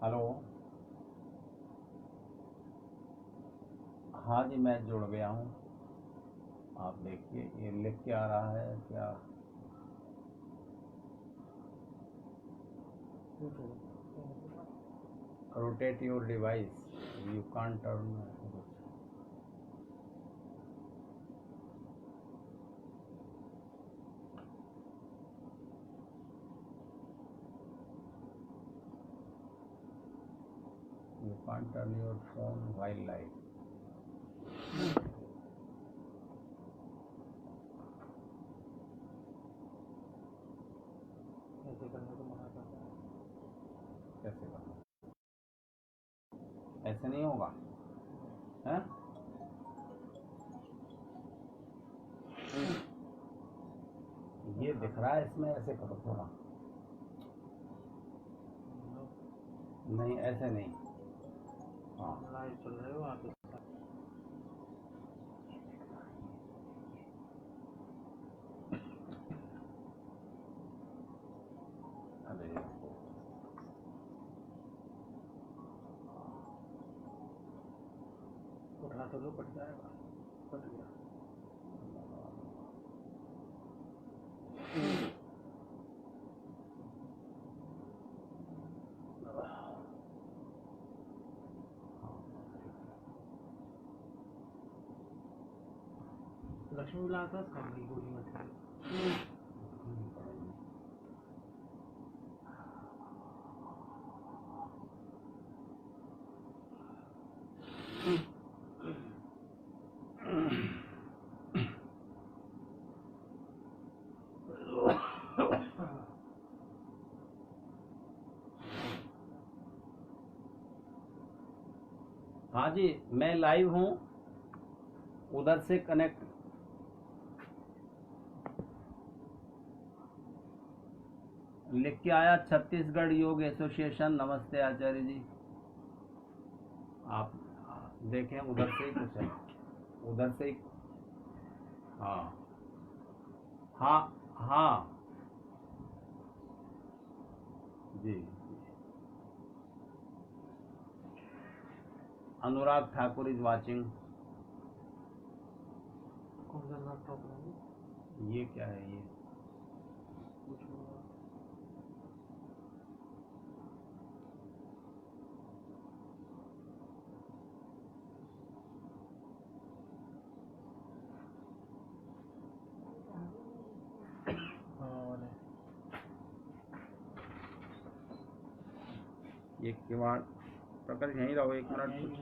Hello. हाँ जी, मैं जुड़ गया हूँ। आप देखिए ये लिख के आ रहा है क्या? Rotate your device, you can't turn. You can't turn your phone while live. ऐसे करने को मना करता है। कैसे करना? ऐसे नहीं होगा है? ये दिख रहा है इसमें, ऐसे करो थोड़ा। नहीं ऐसे नहीं। हाँ लाइव चल रहे हो आप? अरे उठा तो लो, कट जाएगा। कट गया। लक्ष्मी विलास खाली गोली मत खाओ। हाँ जी, मैं लाइव हूँ, उधर से कनेक्ट। लिख के आया छत्तीसगढ़ योग एसोसिएशन। नमस्ते आचार्य जी। आप देखें उधर से ही कुछ है, उधर से ही। हाँ हाँ हाँ जी। Anurag Thakur is watching. कौन सा लैपटॉप है? ये क्या है ये? ये किवाड़ प्रकाश यहीं रहो, एक मिनट कुछ।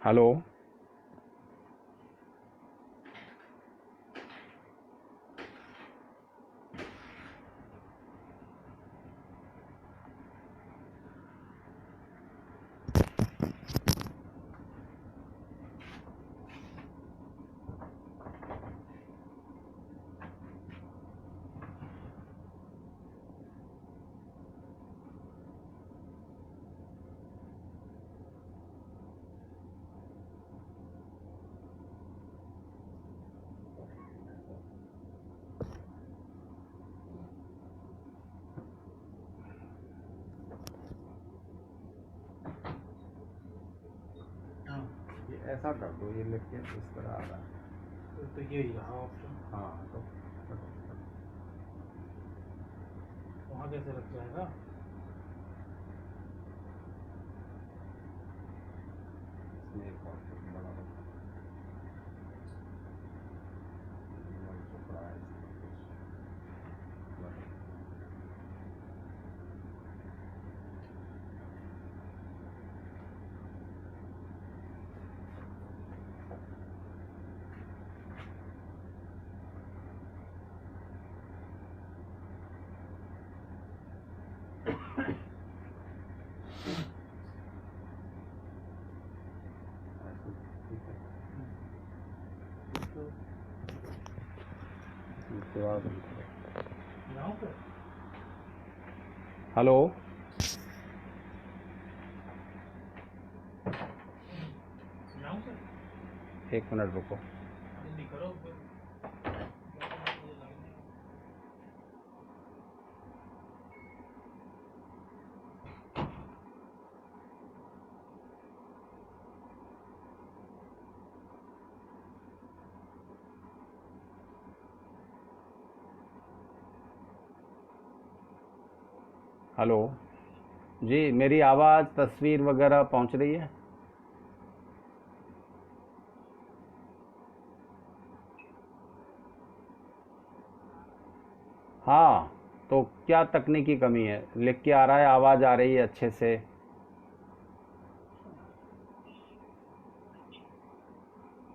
हेलो। ये ऐसा कर दो, ये लिख के इस तरह आ रहा है तो यही रहा ऑप्शन। हाँ तो वहाँ कैसे लग जाएगा? इसमें एक और कुछ बड़ा बड़ा दोबारा बंद करो। यहाँ पे हेलो, यहाँ पे 1 मिनट रुको। जल्दी करो फिर। हेलो जी, मेरी आवाज़ तस्वीर वगैरह पहुंच रही है? हाँ, तो क्या तकनीकी कमी है? लिख के आ रहा है, आवाज़ आ रही है अच्छे से।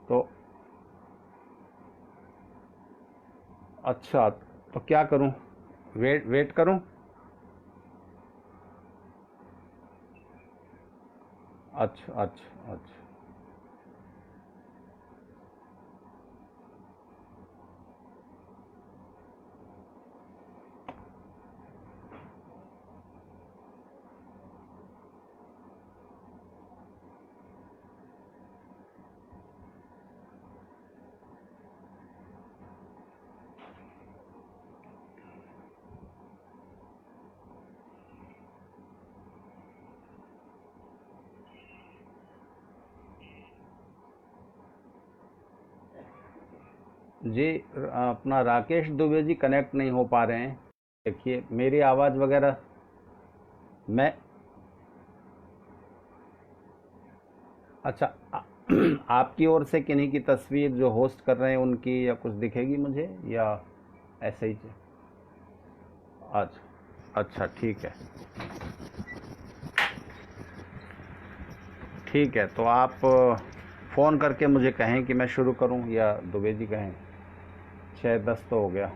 तो अच्छा, तो क्या करूं? वेट वेट करूं? अच्छा अच्छा अच्छा। जी, अपना राकेश दुबे जी कनेक्ट नहीं हो पा रहे हैं। देखिए मेरी आवाज़ वगैरह मैं अच्छा आपकी ओर से किन्हीं की तस्वीर जो होस्ट कर रहे हैं उनकी या कुछ दिखेगी मुझे, या ऐसे ही? अच्छा अच्छा, ठीक है ठीक है। तो आप फ़ोन करके मुझे कहें कि मैं शुरू करूं या दुबे जी कहें। 6:10 तो हो गया।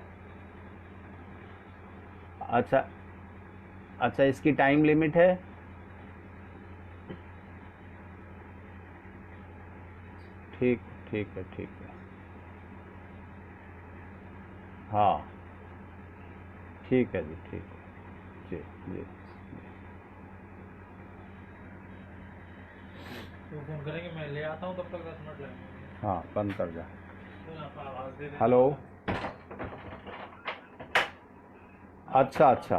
अच्छा अच्छा, इसकी टाइम लिमिट है? ठीक ठीक है ठीक है। हाँ ठीक है जी, ठीक है जी जी। तो फोन करेंगे, मैं ले आता हूँ, तब तक 10 मिनट लगेंगे। हाँ, बंद कर जा। फिर आप आवाज़ दे देना। हेलो। अच्छा अच्छा,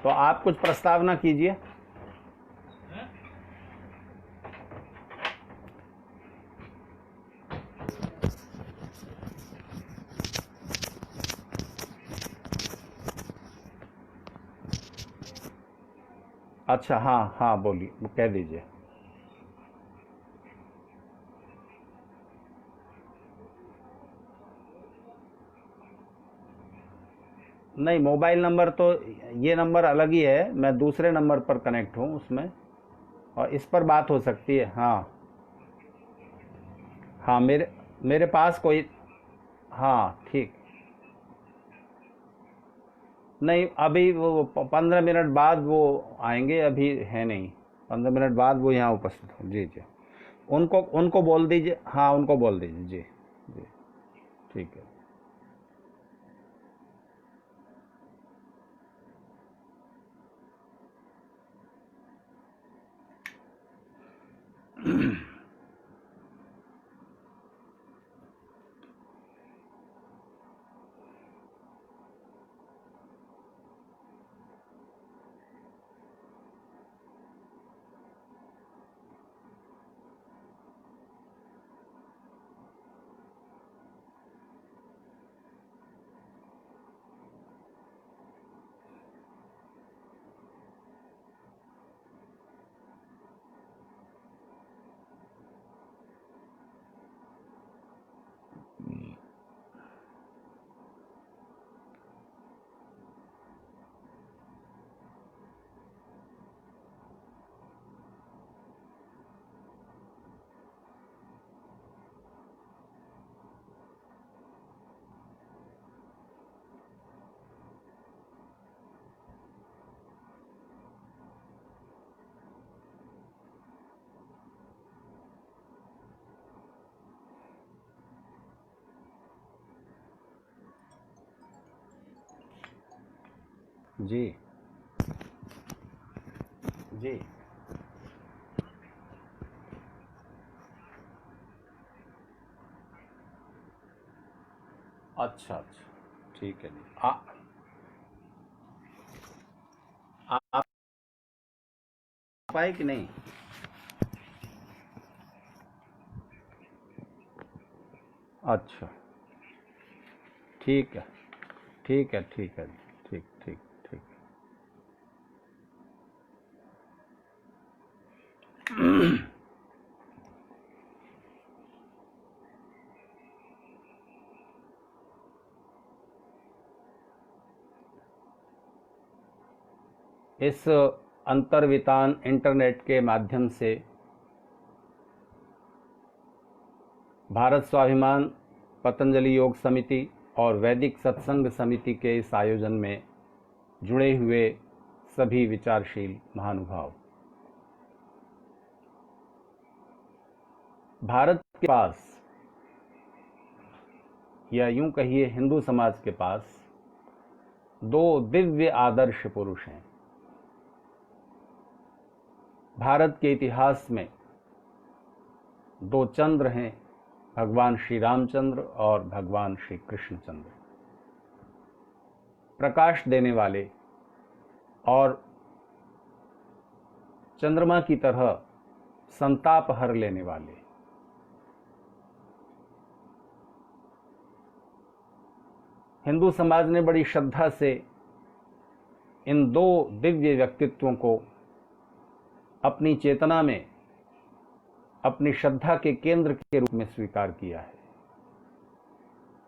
तो आप कुछ प्रस्तावना कीजिए। हैं? अच्छा हाँ हाँ, बोलिए, कह दीजिए। नहीं, मोबाइल नंबर तो ये नंबर अलग ही है, मैं दूसरे नंबर पर कनेक्ट हूँ उसमें, और इस पर बात हो सकती है। हाँ हाँ, मेरे मेरे पास कोई, हाँ ठीक। नहीं, अभी वो 15 मिनट बाद वो आएंगे, अभी है नहीं। 15 मिनट बाद वो यहाँ उपस्थित हो। जी जी, उनको उनको बोल दीजिए, हाँ उनको बोल दीजिए जी। जी ठीक है। जी जी। अच्छा अच्छा, ठीक है जी। आप पाए कि नहीं? अच्छा, ठीक है ठीक है ठीक है जी, ठीक ठीक ठीक। इस अंतर्वितान इंटरनेट के माध्यम से भारत स्वाभिमान, पतंजलि योग समिति और वैदिक सत्संग समिति के इस आयोजन में जुड़े हुए सभी विचारशील महानुभाव, भारत के पास या यूं कहिए हिंदू समाज के पास दो दिव्य आदर्श पुरुष हैं। भारत के इतिहास में दो चंद्र हैं, भगवान श्री रामचंद्र और भगवान श्री कृष्णचंद्र। प्रकाश देने वाले और चंद्रमा की तरह संताप हर लेने वाले। हिंदू समाज ने बड़ी श्रद्धा से इन दो दिव्य व्यक्तित्वों को अपनी चेतना में अपनी श्रद्धा के केंद्र के रूप में स्वीकार किया है।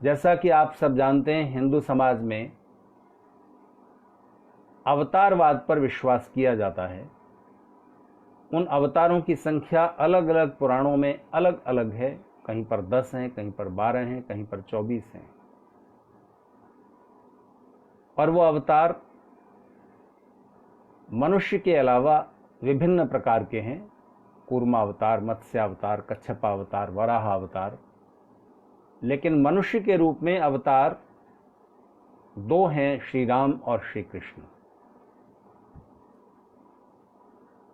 जैसा कि आप सब जानते हैं, हिंदू समाज में अवतारवाद पर विश्वास किया जाता है। उन अवतारों की संख्या अलग अलग पुराणों में अलग अलग है, कहीं पर 10 हैं, कहीं पर 12 हैं, कहीं पर 24 हैं। और वो अवतार मनुष्य के अलावा विभिन्न प्रकार के हैं। कूर्मा अवतार, मत्स्य अवतार, कच्छप अवतार, वराह अवतार। लेकिन मनुष्य के रूप में अवतार दो हैं, श्री राम और श्री कृष्ण।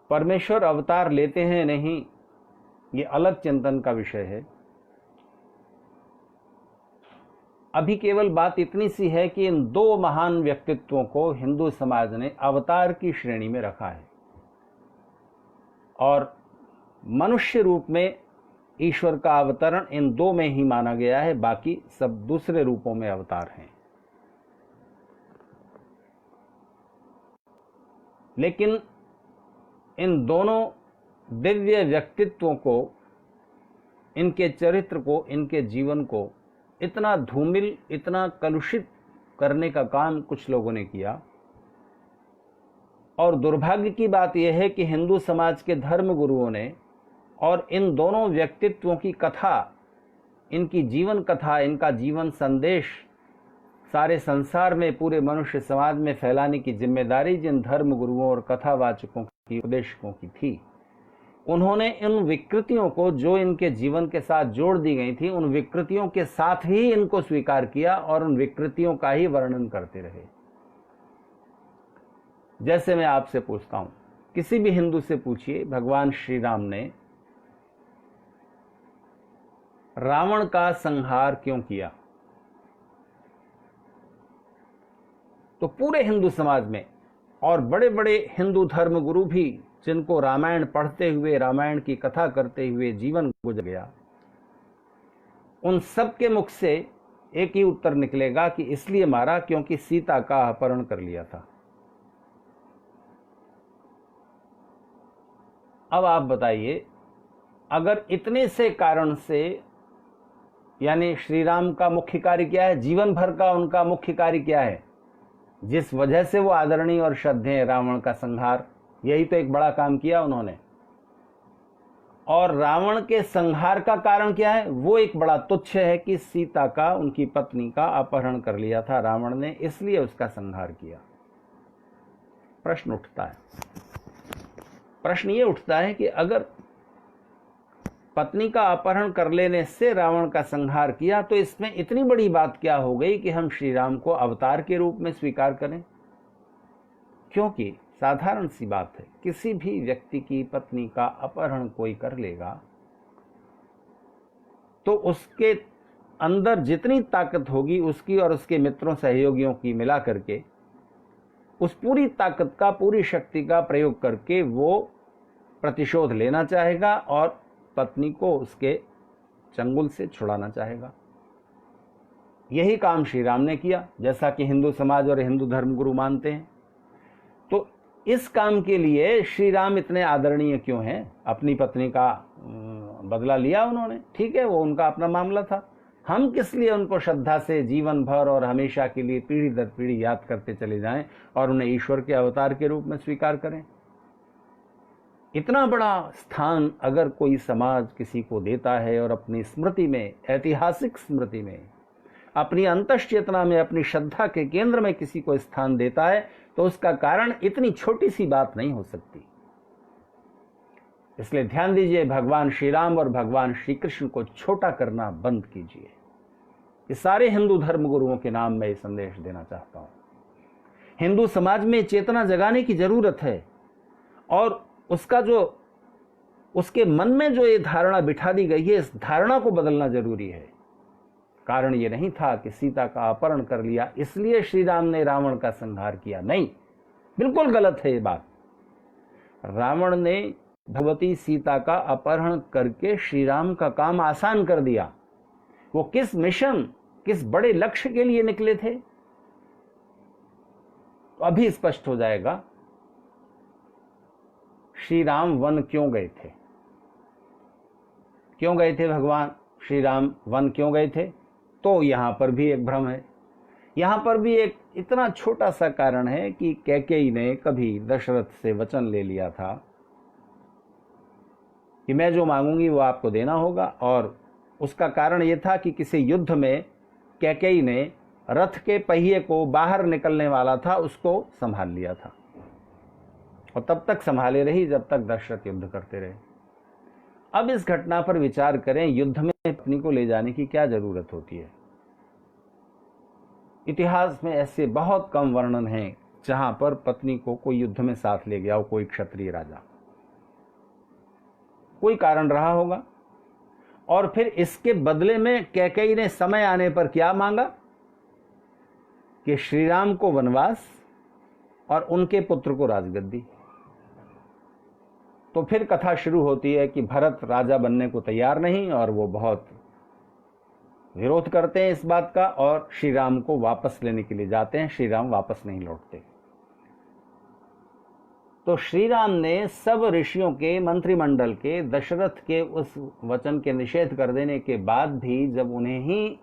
परमेश्वर अवतार लेते हैं नहीं, ये अलग चिंतन का विषय है। अभी केवल बात इतनी सी है कि इन दो महान व्यक्तित्वों को हिंदू समाज ने अवतार की श्रेणी में रखा है और मनुष्य रूप में ईश्वर का अवतरण इन दो में ही माना गया है, बाकी सब दूसरे रूपों में अवतार हैं। लेकिन इन दोनों दिव्य व्यक्तित्वों को, इनके चरित्र को, इनके जीवन को इतना धूमिल, इतना कलुषित करने का काम कुछ लोगों ने किया। और दुर्भाग्य की बात यह है कि हिंदू समाज के धर्म गुरुओं ने और इन दोनों व्यक्तित्वों की कथा, इनकी जीवन कथा, इनका जीवन संदेश सारे संसार में, पूरे मनुष्य समाज में फैलाने की जिम्मेदारी जिन धर्म गुरुओं और कथावाचकों की, उपदेशकों की थी, उन्होंने इन विकृतियों को जो इनके जीवन के साथ जोड़ दी गई थी, उन विकृतियों के साथ ही इनको स्वीकार किया और उन विकृतियों का ही वर्णन करते रहे। जैसे मैं आपसे पूछता हूं, किसी भी हिंदू से पूछिए, भगवान श्री राम ने रावण का संहार क्यों किया? तो पूरे हिंदू समाज में और बड़े बड़े हिंदू धर्म गुरु भी, जिनको रामायण पढ़ते हुए, रामायण की कथा करते हुए जीवन गुजर गया, उन सब के मुख से एक ही उत्तर निकलेगा कि इसलिए मारा क्योंकि सीता का अपहरण कर लिया था। अब आप बताइए, अगर इतने से कारण से, यानी श्री राम का मुख्य कार्य क्या है, जीवन भर का उनका मुख्य कार्य क्या है, जिस वजह से वो आदरणीय और श्रद्धेय, रावण का संहार, यही तो एक बड़ा काम किया उन्होंने। और रावण के संहार का कारण क्या है? वो एक बड़ा तुच्छ है कि सीता का, उनकी पत्नी का अपहरण कर लिया था रावण ने, इसलिए उसका संहार किया। प्रश्न उठता है, प्रश्न ये उठता है कि अगर पत्नी का अपहरण कर लेने से रावण का संहार किया, तो इसमें इतनी बड़ी बात क्या हो गई कि हम श्री राम को अवतार के रूप में स्वीकार करें? क्योंकि साधारण सी बात है, किसी भी व्यक्ति की पत्नी का अपहरण कोई कर लेगा तो उसके अंदर जितनी ताकत होगी उसकी और उसके मित्रों सहयोगियों की मिला करके उस पूरी ताकत का, पूरी शक्ति का प्रयोग करके वो प्रतिशोध लेना चाहेगा और पत्नी को उसके चंगुल से छुड़ाना चाहेगा। यही काम श्री राम ने किया, जैसा कि हिंदू समाज और हिंदू धर्मगुरु मानते हैं। तो इस काम के लिए श्री राम इतने आदरणीय क्यों हैं? अपनी पत्नी का बदला लिया उन्होंने, ठीक है, वो उनका अपना मामला था। हम किस लिए उनको श्रद्धा से जीवन भर और हमेशा के लिए पीढ़ी दर पीढ़ी याद करते चले जाएं और उन्हें ईश्वर के अवतार के रूप में स्वीकार करें? इतना बड़ा स्थान अगर कोई समाज किसी को देता है और अपनी स्मृति में, ऐतिहासिक स्मृति में, अपनी अंतश्चेतना में, अपनी श्रद्धा के केंद्र में किसी को स्थान देता है, तो उसका कारण इतनी छोटी सी बात नहीं हो सकती। इसलिए ध्यान दीजिए, भगवान श्री राम और भगवान श्री कृष्ण को छोटा करना बंद कीजिए। ये सारे हिंदू धर्म गुरुओं के नाम में ये संदेश देना चाहता हूं। हिंदू समाज में चेतना जगाने की जरूरत है और उसका जो, उसके मन में जो ये धारणा बिठा दी गई है, इस धारणा को बदलना जरूरी है। कारण ये नहीं था कि सीता का अपहरण कर लिया इसलिए श्री राम ने रावण का संहार किया, नहीं, बिल्कुल गलत है ये बात। रावण ने भगवती सीता का अपहरण करके श्री राम का काम आसान कर दिया। वो किस मिशन, किस बड़े लक्ष्य के लिए निकले थे, तो अभी स्पष्ट हो जाएगा। श्री राम वन क्यों गए थे? क्यों गए थे भगवान श्री राम वन क्यों गए थे? तो यहां पर भी एक भ्रम है। यहां पर भी एक इतना छोटा सा कारण है कि कैकेयी ने कभी दशरथ से वचन ले लिया था कि मैं जो मांगूंगी वो आपको देना होगा, और उसका कारण ये था कि किसी युद्ध में कैकेयी ने रथ के पहिए को बाहर निकलने वाला था उसको संभाल लिया था, और तब तक संभाले रही जब तक दशरथ युद्ध करते रहे। अब इस घटना पर विचार करें, युद्ध में पत्नी को ले जाने की क्या जरूरत होती है? इतिहास में ऐसे बहुत कम वर्णन हैं जहां पर पत्नी को कोई युद्ध में साथ ले गया हो, कोई क्षत्रिय राजा। कोई कारण रहा होगा। और फिर इसके बदले में कैकेयी ने समय आने पर क्या मांगा कि श्री राम को वनवास और उनके पुत्र को राजगद्दी। तो फिर कथा शुरू होती है कि भरत राजा बनने को तैयार नहीं और वो बहुत विरोध करते हैं इस बात का, और श्री राम को वापस लेने के लिए जाते हैं। श्री राम वापस नहीं लौटते। तो श्री राम ने सब ऋषियों के, मंत्रिमंडल के, दशरथ के उस वचन के निषेध कर देने के बाद भी जब उन्हें ही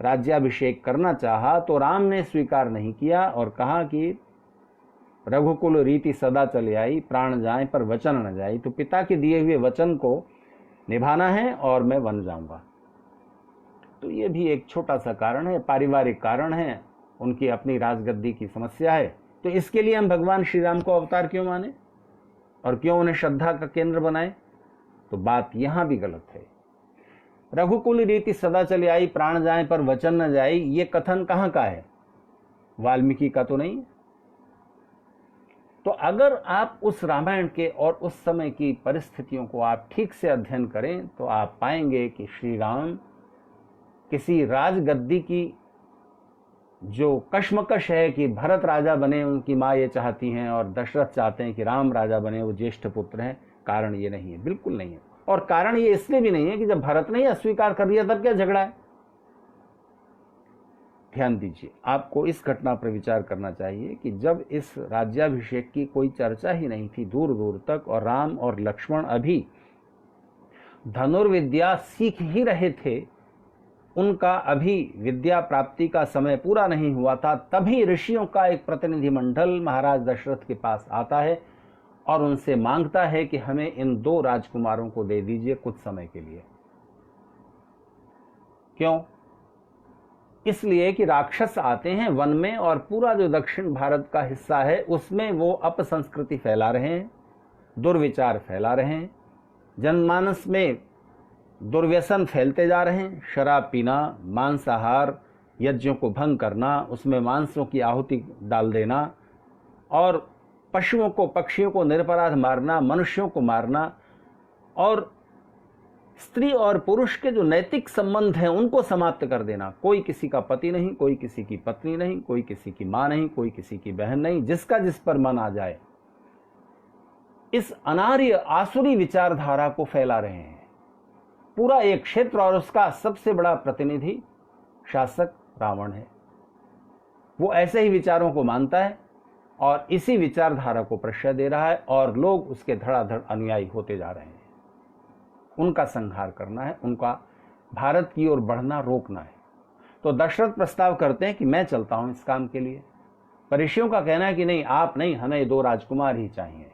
राज्याभिषेक करना चाहा तो राम ने स्वीकार नहीं किया और कहा कि रघुकुल रीति सदा चले आई, प्राण जाए पर वचन न जाए। तो पिता के दिए हुए वचन को निभाना है और मैं वन जाऊंगा। तो ये भी एक छोटा सा कारण है, पारिवारिक कारण है, उनकी अपनी राजगद्दी की समस्या है। तो इसके लिए हम भगवान श्री राम को अवतार क्यों माने और क्यों उन्हें श्रद्धा का केंद्र बनाए? तो बात यहां भी गलत है। रघुकुल रीति सदा चले आई, प्राण जाए पर वचन न जाए, ये कथन कहां का है? वाल्मीकि का तो नहीं। तो अगर आप उस रामायण के और उस समय की परिस्थितियों को आप ठीक से अध्ययन करें तो आप पाएंगे कि श्री राम किसी राजगद्दी की जो कश्मकश है कि भरत राजा बने, उनकी माँ ये चाहती हैं, और दशरथ चाहते हैं कि राम राजा बने, वो ज्येष्ठ पुत्र हैं, कारण ये नहीं है, बिल्कुल नहीं है। और कारण ये इसलिए भी नहीं है कि जब भरत ने अस्वीकार कर दिया तब क्या झगड़ा है। ध्यान दीजिए, आपको इस घटना पर विचार करना चाहिए कि जब इस राज्याभिषेक की कोई चर्चा ही नहीं थी दूर दूर तक, और राम और लक्ष्मण अभी धनुर्विद्या सीख ही रहे थे, उनका अभी विद्या प्राप्ति का समय पूरा नहीं हुआ था, तभी ऋषियों का एक प्रतिनिधिमंडल महाराज दशरथ के पास आता है और उनसे मांगता है कि हमें इन 2 राजकुमारों को दे दीजिए कुछ समय के लिए। क्यों? इसलिए कि राक्षस आते हैं वन में और पूरा जो दक्षिण भारत का हिस्सा है उसमें वो अपसंस्कृति फैला रहे हैं, दुर्विचार फैला रहे हैं, जनमानस में दुर्व्यसन फैलते जा रहे हैं। शराब पीना, मांसाहार, यज्ञों को भंग करना, उसमें मांसों की आहुति डाल देना, और पशुओं को, पक्षियों को निरपराध मारना, मनुष्यों को मारना, और स्त्री और पुरुष के जो नैतिक संबंध हैं उनको समाप्त कर देना। कोई किसी का पति नहीं, कोई किसी की पत्नी नहीं, कोई किसी की मां नहीं, कोई किसी की बहन नहीं, जिसका जिस पर मन आ जाए, इस अनार्य आसुरी विचारधारा को फैला रहे हैं पूरा एक क्षेत्र। और उसका सबसे बड़ा प्रतिनिधि शासक रावण है। वो ऐसे ही विचारों को मानता है और इसी विचारधारा को प्रश्रय दे रहा है, और लोग उसके धड़ाधड़ अनुयायी होते जा रहे हैं। उनका संहार करना है, उनका भारत की ओर बढ़ना रोकना है। तो दशरथ प्रस्ताव करते हैं कि मैं चलता हूं इस काम के लिए। पर ऋषियों का कहना है कि नहीं, आप नहीं, हमें 2 राजकुमार ही चाहिए।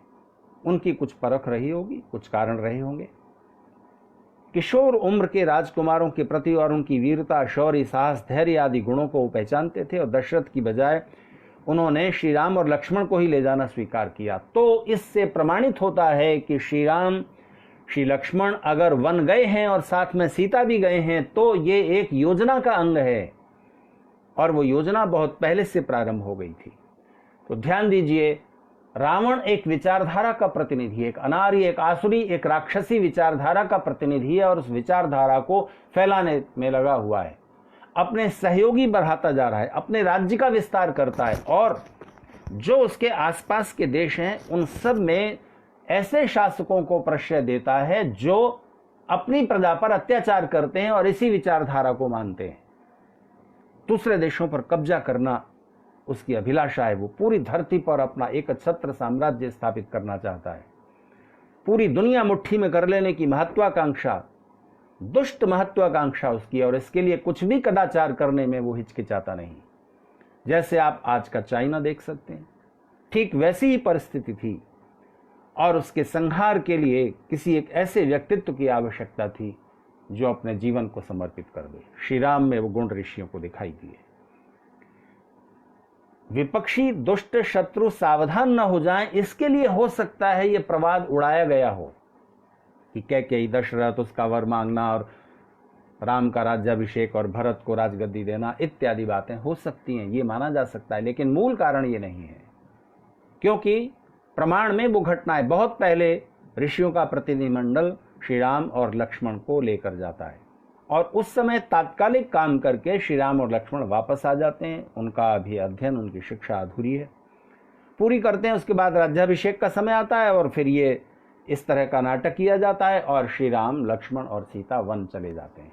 उनकी कुछ परख रही होगी, कुछ कारण रहे होंगे। किशोर उम्र के राजकुमारों के प्रति और उनकी वीरता, शौर्य, साहस, धैर्य आदि गुणों को वो पहचानते थे, और दशरथ की बजाय उन्होंने श्री राम और लक्ष्मण को ही ले जाना स्वीकार किया। तो इससे प्रमाणित होता है कि श्री राम, श्री लक्ष्मण अगर वन गए हैं और साथ में सीता भी गए हैं, तो ये एक योजना का अंग है, और वो योजना बहुत पहले से प्रारंभ हो गई थी। तो ध्यान दीजिए, रावण एक विचारधारा का प्रतिनिधि है, एक अनार्य, एक आसुरी, एक राक्षसी विचारधारा का प्रतिनिधि है, और उस विचारधारा को फैलाने में लगा हुआ है। अपने सहयोगी बढ़ाता जा रहा है, अपने राज्य का विस्तार करता है, और जो उसके आसपास के देश हैं उन सब में ऐसे शासकों को प्रश्रय देता है जो अपनी प्रजा पर अत्याचार करते हैं और इसी विचारधारा को मानते हैं। दूसरे देशों पर कब्जा करना उसकी अभिलाषा है। वो पूरी धरती पर अपना एक छत्र साम्राज्य स्थापित करना चाहता है। पूरी दुनिया मुट्ठी में कर लेने की महत्वाकांक्षा, दुष्ट महत्वाकांक्षा उसकी है, और इसके लिए कुछ भी कदाचार करने में वो हिचकिचाता नहीं। जैसे आप आज का चाइना देख सकते हैं, ठीक वैसी ही परिस्थिति थी, और उसके संहार के लिए किसी एक ऐसे व्यक्तित्व की आवश्यकता थी जो अपने जीवन को समर्पित कर दे। श्री राम में वो गुण ऋषियों को दिखाई दिए। विपक्षी दुष्ट शत्रु सावधान न हो जाएं, इसके लिए हो सकता है ये प्रवाद उड़ाया गया हो कि कैकेयी, दशरथ, उसका वर मांगना और राम का राज्याभिषेक और भरत को राजगद्दी देना इत्यादि बातें हो सकती हैं, ये माना जा सकता है। लेकिन मूल कारण ये नहीं है, क्योंकि प्रमाण में वो घटनाएं बहुत पहले ऋषियों का प्रतिनिधिमंडल श्री राम और लक्ष्मण को लेकर जाता है, और उस समय तात्कालिक काम करके श्री राम और लक्ष्मण वापस आ जाते हैं। उनका अभी अध्ययन, उनकी शिक्षा अधूरी है, पूरी करते हैं। उसके बाद राज्याभिषेक का समय आता है, और फिर ये इस तरह का नाटक किया जाता है, और श्री राम, लक्ष्मण और सीता वन चले जाते हैं।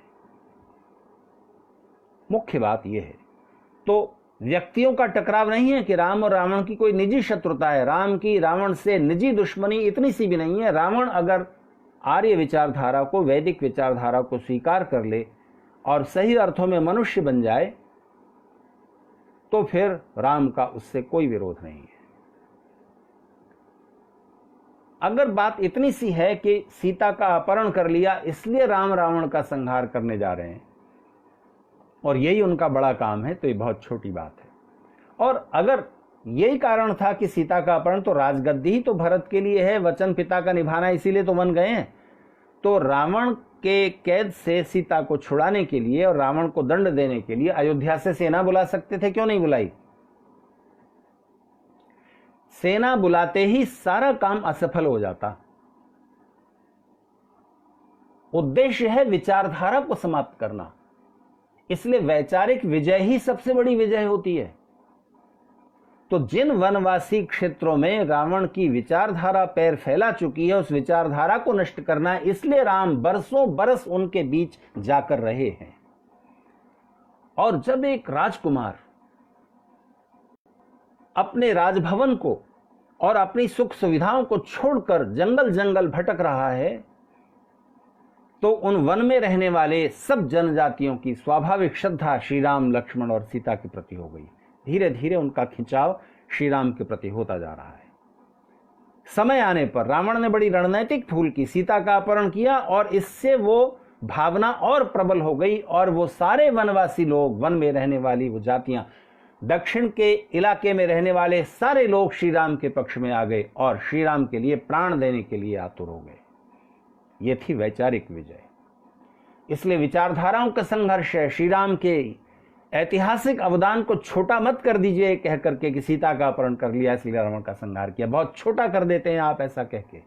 मुख्य बात यह है, तो व्यक्तियों का टकराव नहीं है कि राम और रावण की कोई निजी शत्रुता है। राम की रावण से निजी दुश्मनी इतनी सी भी नहीं है। रावण अगर आर्य विचारधारा को, वैदिक विचारधारा को स्वीकार कर ले और सही अर्थों में मनुष्य बन जाए, तो फिर राम का उससे कोई विरोध नहीं है। अगर बात इतनी सी है कि सीता का अपहरण कर लिया, इसलिए राम रावण का संहार करने जा रहे हैं और यही उनका बड़ा काम है, तो ये बहुत छोटी बात है। और अगर यही कारण था कि सीता का अपहरण, तो राजगद्दी ही तो भरत के लिए है, वचन पिता का निभाना, इसीलिए तो वन गए हैं। तो रावण के कैद से सीता को छुड़ाने के लिए और रावण को दंड देने के लिए अयोध्या से सेना बुला सकते थे, क्यों नहीं बुलाई? सेना बुलाते ही सारा काम असफल हो जाता। उद्देश्य है विचारधारा को समाप्त करना, इसलिए वैचारिक विजय ही सबसे बड़ी विजय होती है। तो जिन वनवासी क्षेत्रों में रावण की विचारधारा पैर फैला चुकी है, उस विचारधारा को नष्ट करना है, इसलिए राम बरसों बरस उनके बीच जाकर रहे हैं। और जब एक राजकुमार अपने राजभवन को और अपनी सुख सुविधाओं को छोड़कर जंगल जंगल भटक रहा है, तो उन वन में रहने वाले सब जनजातियों की स्वाभाविक श्रद्धा श्री राम, लक्ष्मण और सीता के प्रति हो गई। धीरे धीरे उनका खिंचाव श्री राम के प्रति होता जा रहा है। समय आने पर रावण ने बड़ी रणनीतिक भूल की, सीता का अपहरण किया, और इससे वो भावना और प्रबल हो गई, और वो सारे वनवासी लोग, वन में रहने वाली वो जातियां, दक्षिण के इलाके में रहने वाले सारे लोग श्री राम के पक्ष में आ गए और श्री राम के लिए प्राण देने के लिए आतुर हो गए। ये थी वैचारिक विजय। इसलिए विचारधाराओं का संघर्ष है। श्री राम के ऐतिहासिक अवदान को छोटा मत कर दीजिए कह करके कि सीता का अपहरण कर लिया इसलिए रावण का संहार किया, बहुत छोटा कर देते हैं आप ऐसा कह के।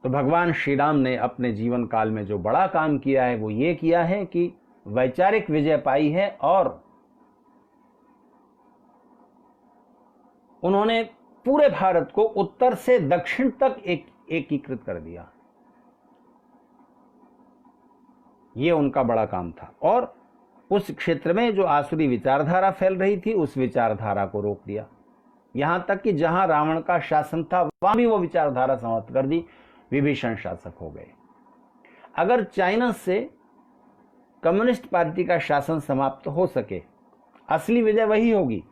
तो भगवान श्री राम ने अपने जीवन काल में जो बड़ा काम किया है वो ये किया है कि वैचारिक विजय पाई है और उन्होंने पूरे भारत को उत्तर से दक्षिण तक एकीकृत कर दिया। ये उनका बड़ा काम था और उस क्षेत्र में जो आसुरी विचारधारा फैल रही थी उस विचारधारा को रोक दिया। यहां तक कि जहां रावण का शासन था वहां भी वो विचारधारा समाप्त कर दी, विभीषण शासक हो गए। अगर चाइना से कम्युनिस्ट पार्टी का शासन समाप्त हो सके, असली विजय वही होगी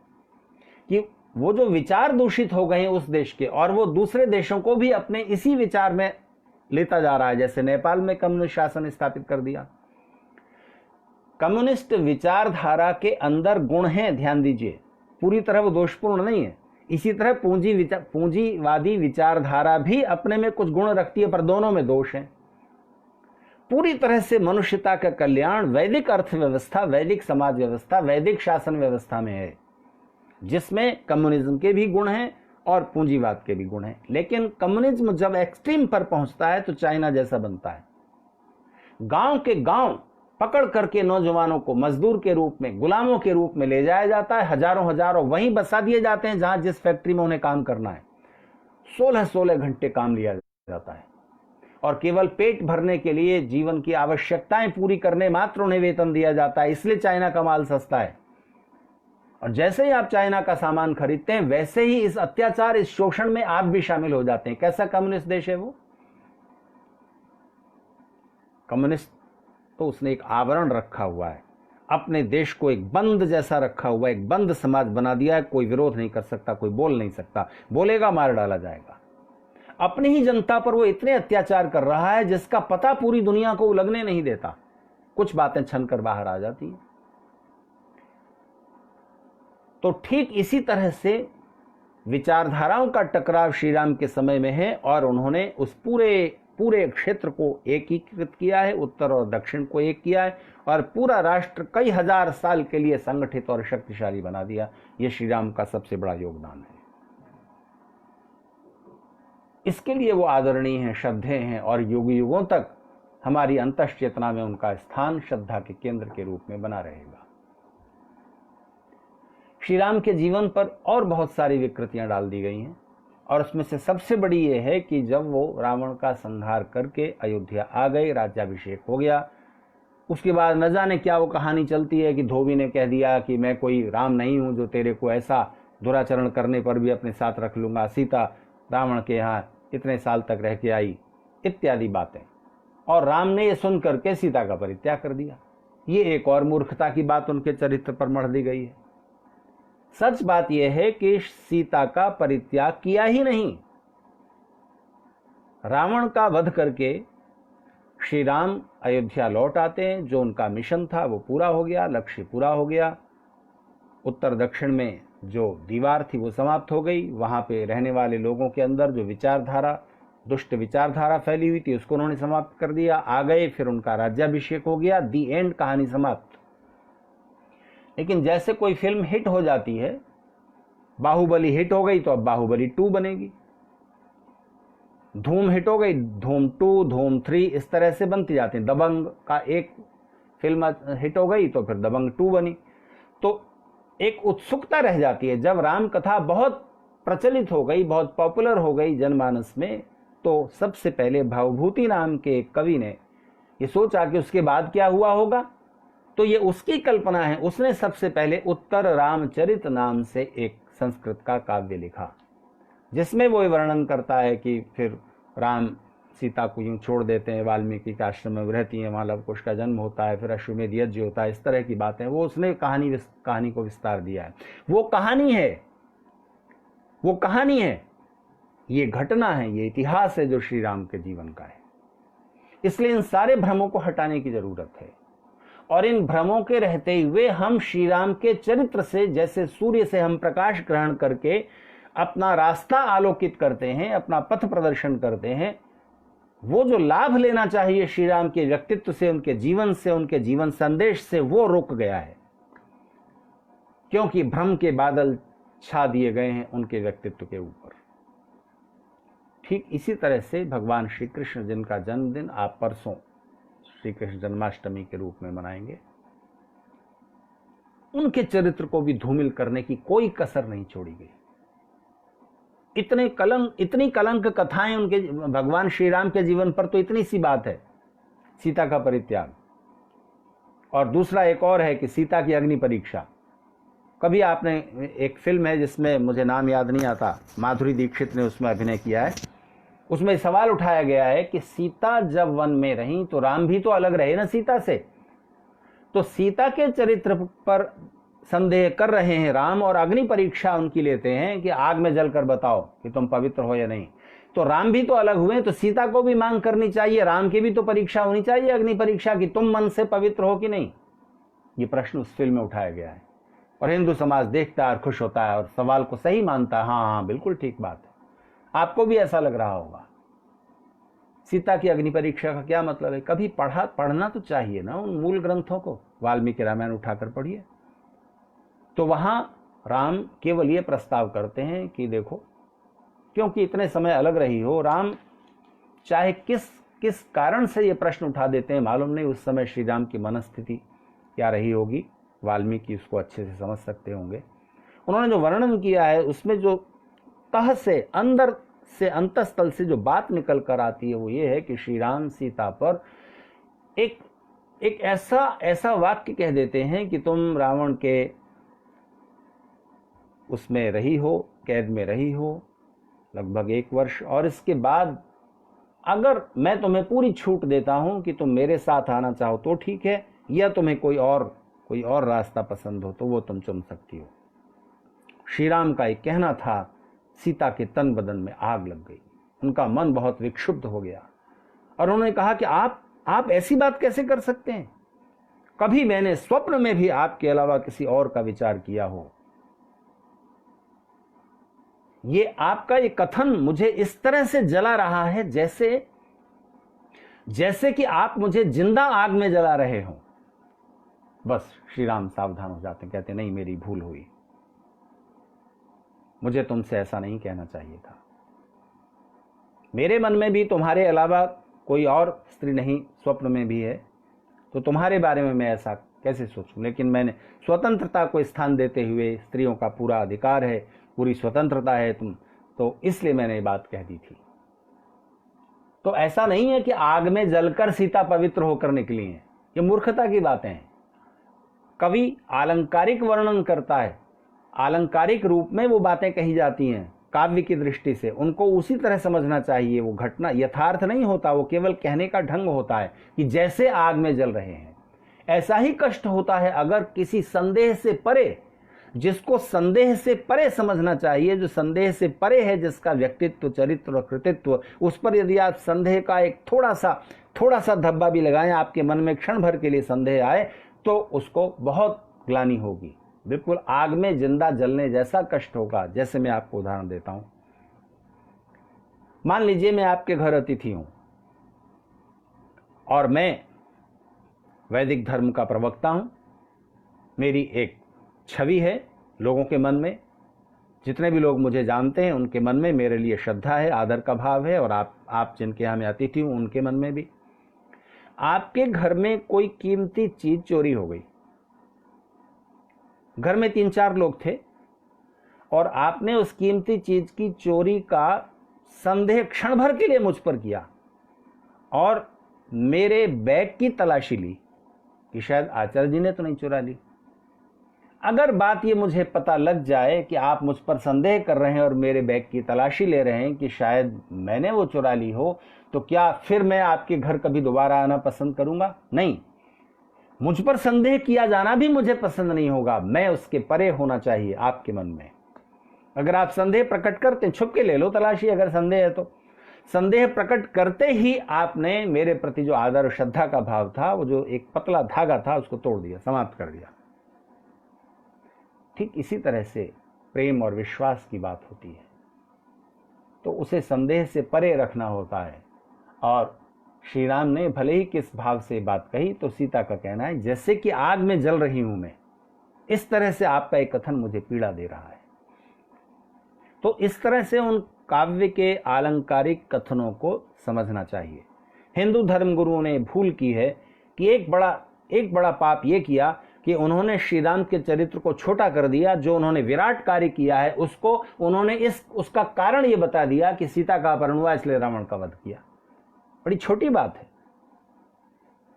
कि वो जो विचार दूषित हो गए हैं उस देश के और वो दूसरे देशों को भी अपने इसी विचार में लेता जा रहा है। जैसे नेपाल में कम्युनिस्ट शासन स्थापित कर दिया। कम्युनिस्ट विचारधारा के अंदर गुण हैं, ध्यान दीजिए, पूरी तरह वो दोषपूर्ण नहीं है। इसी तरह पूंजीवादी विचारधारा भी अपने में कुछ गुण रखती है, पर दोनों में दोष हैं। पूरी तरह से मनुष्यता का कल्याण वैदिक अर्थव्यवस्था, वैदिक समाज व्यवस्था, वैदिक शासन व्यवस्था में है, जिसमें कम्युनिज्म के भी गुण हैं और पूंजीवाद के भी गुण हैं। लेकिन कम्युनिज्म जब एक्सट्रीम पर पहुंचता है तो चाइना जैसा बनता है। गांव के गांव पकड़ करके नौजवानों को मजदूर के रूप में, गुलामों के रूप में ले जाया जाता है, हजारों वहीं बसा दिए जाते हैं जहां जिस फैक्ट्री में उन्हें काम करना है। 16 घंटे काम लिया जाता है और केवल पेट भरने के लिए, जीवन की आवश्यकताएं पूरी करने मात्र उन्हें वेतन दिया जाता है। इसलिए चाइना का माल सस्ता है। और जैसे ही आप चाइना का सामान खरीदते हैं वैसे ही इस अत्याचार, इस शोषण में आप भी शामिल हो जाते हैं। कैसा कम्युनिस्ट देश है वो? कम्युनिस्ट तो उसने एक आवरण रखा हुआ है, अपने देश को एक बंद जैसा रखा हुआ है, एक बंद समाज बना दिया है। कोई विरोध नहीं कर सकता, कोई बोल नहीं सकता, बोलेगा मार डाला जाएगा। अपनी ही जनता पर वो इतने अत्याचार कर रहा है जिसका पता पूरी दुनिया को उलगने नहीं देता। कुछ बातें छन कर बाहर आ जाती हैं। तो ठीक इसी तरह से विचारधाराओं का टकराव श्री राम के समय में है और उन्होंने उस पूरे क्षेत्र को एकीकृत किया है, उत्तर और दक्षिण को एक किया है और पूरा राष्ट्र कई हजार साल के लिए संगठित और शक्तिशाली बना दिया। यह श्री राम का सबसे बड़ा योगदान है। इसके लिए वो आदरणीय हैं, श्रद्धेय हैं और युग युगों तक हमारी अंतःचेतना में उनका स्थान श्रद्धा के केंद्र के रूप में बना रहेगा। श्री राम के जीवन पर और बहुत सारी विकृतियां डाल दी गई हैं और उसमें से सबसे बड़ी यह है कि जब वो रावण का संहार करके अयोध्या आ गए, राज्याभिषेक हो गया, उसके बाद न जाने क्या वो कहानी चलती है कि धोबी ने कह दिया कि मैं कोई राम नहीं हूं जो तेरे को ऐसा दुराचरण करने पर भी अपने साथ रख लूंगा, सीता रावण के यहाँ इतने साल तक रह के आई, इत्यादि बातें। और राम ने ये सुन करके सीता का परित्याग कर दिया। ये एक और मूर्खता की बात उनके चरित्र पर मढ़ दी गई है। सच बात यह है कि सीता का परित्याग किया ही नहीं। रावण का वध करके श्री राम अयोध्या लौट आते हैं। जो उनका मिशन था वो पूरा हो गया, लक्ष्य पूरा हो गया। उत्तर दक्षिण में जो दीवार थी वो समाप्त हो गई। वहां पे रहने वाले लोगों के अंदर जो विचारधारा, दुष्ट विचारधारा फैली हुई थी उसको उन्होंने समाप्त कर दिया। आ गए, फिर उनका राज्याभिषेक हो गया। दी एंड, कहानी समाप्त। लेकिन जैसे कोई फिल्म हिट हो जाती है, बाहुबली हिट हो गई तो अब बाहुबली 2 बनेगी, धूम हिट हो गई, धूम 2, धूम 3, इस तरह से बनती जाती है। दबंग का एक फिल्म हिट हो गई तो फिर दबंग 2 बनी। तो एक उत्सुकता रह जाती है। जब राम कथा बहुत प्रचलित हो गई, बहुत पॉपुलर हो गई जनमानस में, तो सबसे पहले भावभूति नाम के एक कवि ने ये सोचा कि उसके बाद क्या हुआ होगा। तो ये उसकी कल्पना है। उसने सबसे पहले उत्तर रामचरित नाम से एक संस्कृत का काव्य लिखा, जिसमें वो वर्णन करता है कि फिर राम सीता को यूं छोड़ देते हैं, वाल्मीकि के आश्रम में रहती हैं, वहां लवकुश का जन्म होता है, फिर अश्वमेध यज्ञ होता है, इस तरह की बातें। वो उसने कहानी को विस्तार दिया है। वो कहानी है, ये घटना है, ये इतिहास है जो श्री राम के जीवन का है। इसलिए इन सारे भ्रमों को हटाने की जरूरत है और इन भ्रमों के रहते हुए हम श्री राम के चरित्र से, जैसे सूर्य से हम प्रकाश ग्रहण करके अपना रास्ता आलोकित करते हैं, अपना पथ प्रदर्शन करते हैं, वो जो लाभ लेना चाहिए श्री राम के व्यक्तित्व से, उनके जीवन से, उनके जीवन संदेश से, वो रुक गया है, क्योंकि भ्रम के बादल छा दिए गए हैं उनके व्यक्तित्व के ऊपर। ठीक इसी तरह से भगवान श्री कृष्ण, जिनका जन्मदिन आप परसों श्री कृष्ण जन्माष्टमी के रूप में मनाएंगे, उनके चरित्र को भी धूमिल करने की कोई कसर नहीं छोड़ी गई। इतनी कलंक कथाएं उनके भगवान श्री राम के जीवन पर, तो इतनी सी बात है, सीता का परित्याग, और दूसरा एक और है कि सीता की अग्नि परीक्षा। कभी आपने, एक फिल्म है जिसमें मुझे नाम याद नहीं आता, माधुरी दीक्षित ने उसमें अभिनय किया है, उसमें सवाल उठाया गया है कि सीता जब वन में रही तो राम भी तो अलग रहे ना सीता से, तो सीता के चरित्र पर संदेह कर रहे हैं राम, और अग्नि परीक्षा उनकी लेते हैं कि आग में जलकर बताओ कि तुम पवित्र हो या नहीं। तो राम भी तो अलग हुए, तो सीता को भी मांग करनी चाहिए, राम की भी तो परीक्षा होनी चाहिए, अग्नि परीक्षा, कि तुम मन से पवित्र हो कि नहीं। ये प्रश्न उस फिल्म में उठाया गया है, और हिंदू समाज देखता है और खुश होता है और सवाल को सही मानता है। हाँ हाँ, बिल्कुल ठीक बात है, आपको भी ऐसा लग रहा होगा। सीता की अग्नि परीक्षा का क्या मतलब है? कभी पढ़ना तो चाहिए ना उन मूल ग्रंथों को, वाल्मीकि रामायण उठाकर पढ़िए, तो वहां राम केवल ये प्रस्ताव करते हैं कि देखो, क्योंकि इतने समय अलग रही हो, राम चाहे किस कारण से ये प्रश्न उठा देते हैं मालूम नहीं, उस समय श्री राम की मनस्थिति क्या रही होगी, वाल्मीकि उसको अच्छे से समझ सकते होंगे। उन्होंने जो वर्णन किया है उसमें जो तह से, अंदर से, अंतस्थल से जो बात निकल कर आती है वो ये है कि श्री राम सीता पर एक ऐसा वाक्य कह देते हैं कि तुम रावण के उसमें रही हो, कैद में रही हो लगभग 1 वर्ष, और इसके बाद अगर मैं तुम्हें पूरी छूट देता हूं कि तुम मेरे साथ आना चाहो तो ठीक है, या तुम्हें कोई और रास्ता पसंद हो तो वो तुम चुन सकती हो। श्री राम का एक कहना था, सीता के तन बदन में आग लग गई, उनका मन बहुत विक्षुब्ध हो गया, और उन्होंने कहा कि आप ऐसी बात कैसे कर सकते हैं? कभी मैंने स्वप्न में भी आपके अलावा किसी और का विचार किया हो? ये आपका ये कथन मुझे इस तरह से जला रहा है जैसे कि आप मुझे जिंदा आग में जला रहे हो। बस श्री राम सावधान हो जाते हैं, कहते नहीं, मेरी भूल हुई, मुझे तुमसे ऐसा नहीं कहना चाहिए था। मेरे मन में भी तुम्हारे अलावा कोई और स्त्री नहीं, स्वप्न में भी है, तो तुम्हारे बारे में मैं ऐसा कैसे सोचूं? लेकिन मैंने स्वतंत्रता को स्थान देते हुए, स्त्रियों का पूरा अधिकार है, पूरी स्वतंत्रता है तुम, तो इसलिए मैंने ये बात कह दी थी। तो ऐसा नहीं है कि आग में जलकर सीता पवित्र होकर निकली है, ये मूर्खता की बातें हैं। कवि अलंकारिक वर्णन करता है, अलंकारिक रूप में वो बातें कही जाती हैं काव्य की दृष्टि से, उनको उसी तरह समझना चाहिए। वो घटना यथार्थ नहीं होता, वो केवल कहने का ढंग होता है कि जैसे आग में जल रहे हैं। ऐसा ही कष्ट होता है अगर किसी संदेह से परे, जिसको संदेह से परे समझना चाहिए, जो संदेह से परे है, जिसका व्यक्तित्व, चरित्र और कृतित्व, उस पर यदि आप संदेह का एक थोड़ा सा धब्बा भी लगाएं, आपके मन में क्षण भर के लिए संदेह आए, तो उसको बहुत ग्लानि होगी, बिल्कुल आग में जिंदा जलने जैसा कष्ट होगा। जैसे मैं आपको उदाहरण देता हूं, मान लीजिए मैं आपके घर अतिथि हूं और मैं वैदिक धर्म का प्रवक्ता हूं, मेरी एक छवि है लोगों के मन में, जितने भी लोग मुझे जानते हैं उनके मन में मेरे लिए श्रद्धा है, आदर का भाव है, और आप जिनके यहाँ मैं अतिथि हूं उनके मन में भी। आपके घर में कोई कीमती चीज चोरी हो गई, घर में 3-4 लोग थे, और आपने उस कीमती चीज की चोरी का संदेह क्षण भर के लिए मुझ पर किया, और मेरे बैग की तलाशी ली कि शायद आचार्य जी ने तो नहीं चुरा ली। अगर बात ये मुझे पता लग जाए कि आप मुझ पर संदेह कर रहे हैं और मेरे बैग की तलाशी ले रहे हैं कि शायद मैंने वो चुरा ली हो, तो क्या फिर मैं आपके घर कभी दोबारा आना पसंद करूंगा? नहीं, मुझ पर संदेह किया जाना भी मुझे पसंद नहीं होगा। मैं उसके परे होना चाहिए आपके मन में। अगर आप संदेह प्रकट करते हैं, छुप के ले लो तलाशी अगर संदेह है तो। संदेह प्रकट करते ही आपने मेरे प्रति जो आदर और श्रद्धा का भाव था, वो जो एक पतला धागा था, उसको तोड़ दिया, समाप्त कर दिया। ठीक इसी तरह से प्रेम और विश्वास की बात होती है, तो उसे संदेह से परे रखना होता है। और श्री राम ने भले ही किस भाव से बात कही, तो सीता का कहना है जैसे कि आग में जल रही हूं मैं, इस तरह से आपका एक कथन मुझे पीड़ा दे रहा है। तो इस तरह से उन काव्य के आलंकारिक कथनों को समझना चाहिए। हिंदू धर्मगुरुओं ने भूल की है कि एक बड़ा पाप ये किया कि उन्होंने श्री राम के चरित्र को छोटा कर दिया। जो उन्होंने विराट कार्य किया है उसको उन्होंने उसका कारण ये बता दिया कि सीता का अपहरण हुआ इसलिए रावण का वध किया। बड़ी छोटी बात है।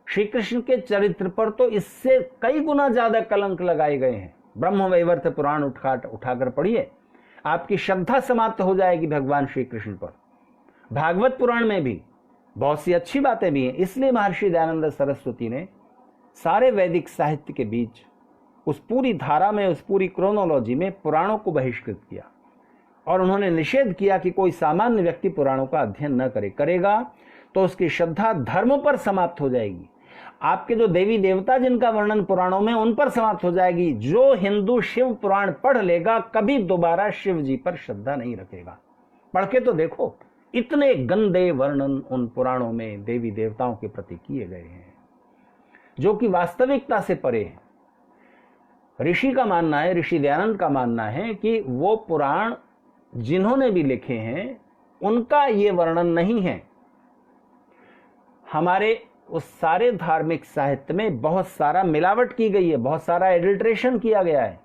श्री कृष्ण के चरित्र पर तो इससे कई गुना ज्यादा कलंक लगाए गए हैं। ब्रह्म वैवर्त पुराण उठाकर पढ़िए, आपकी श्रद्धा समाप्त हो जाएगी भगवान श्री कृष्ण पर। भागवत पुराण में भी बहुत सी अच्छी बातें भी हैं। इसलिए महर्षि दयानंद सरस्वती ने सारे वैदिक साहित्य के बीच उस पूरी धारा में, उस पूरी क्रोनोलॉजी में पुराणों को बहिष्कृत किया और उन्होंने निषेध किया कि कोई सामान्य व्यक्ति पुराणों का अध्ययन न करेगा तो उसकी श्रद्धा धर्म पर समाप्त हो जाएगी। आपके जो देवी देवता जिनका वर्णन पुराणों में, उन पर समाप्त हो जाएगी। जो हिंदू शिव पुराण पढ़ लेगा कभी दोबारा शिव जी पर श्रद्धा नहीं रखेगा। पढ़ के तो देखो, इतने गंदे वर्णन उन पुराणों में देवी देवताओं के प्रति किए गए हैं जो कि वास्तविकता से परे हैं। ऋषि का मानना है, ऋषि दयानंद का मानना है कि वो पुराण जिन्होंने भी लिखे हैं उनका ये वर्णन नहीं है। हमारे उस सारे धार्मिक साहित्य में बहुत सारा मिलावट की गई है, बहुत सारा एडल्ट्रेशन किया गया है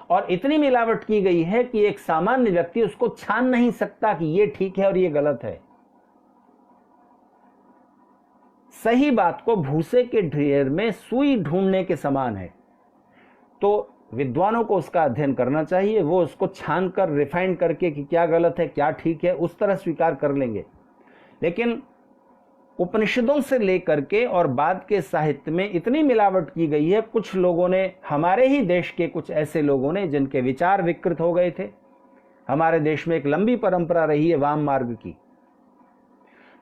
और इतनी मिलावट की गई है कि एक सामान्य व्यक्ति उसको छान नहीं सकता कि ये ठीक है और ये गलत है। सही बात को भूसे के ढेर में सुई ढूंढने के समान है। तो विद्वानों को उसका अध्ययन करना चाहिए, वो उसको छान कर रिफाइन करके कि क्या गलत है क्या ठीक है उस तरह स्वीकार कर लेंगे। लेकिन उपनिषदों से लेकर के और बाद के साहित्य में इतनी मिलावट की गई है। कुछ लोगों ने, हमारे ही देश के कुछ ऐसे लोगों ने जिनके विचार विकृत हो गए थे। हमारे देश में एक लंबी परंपरा रही है वाम मार्ग की,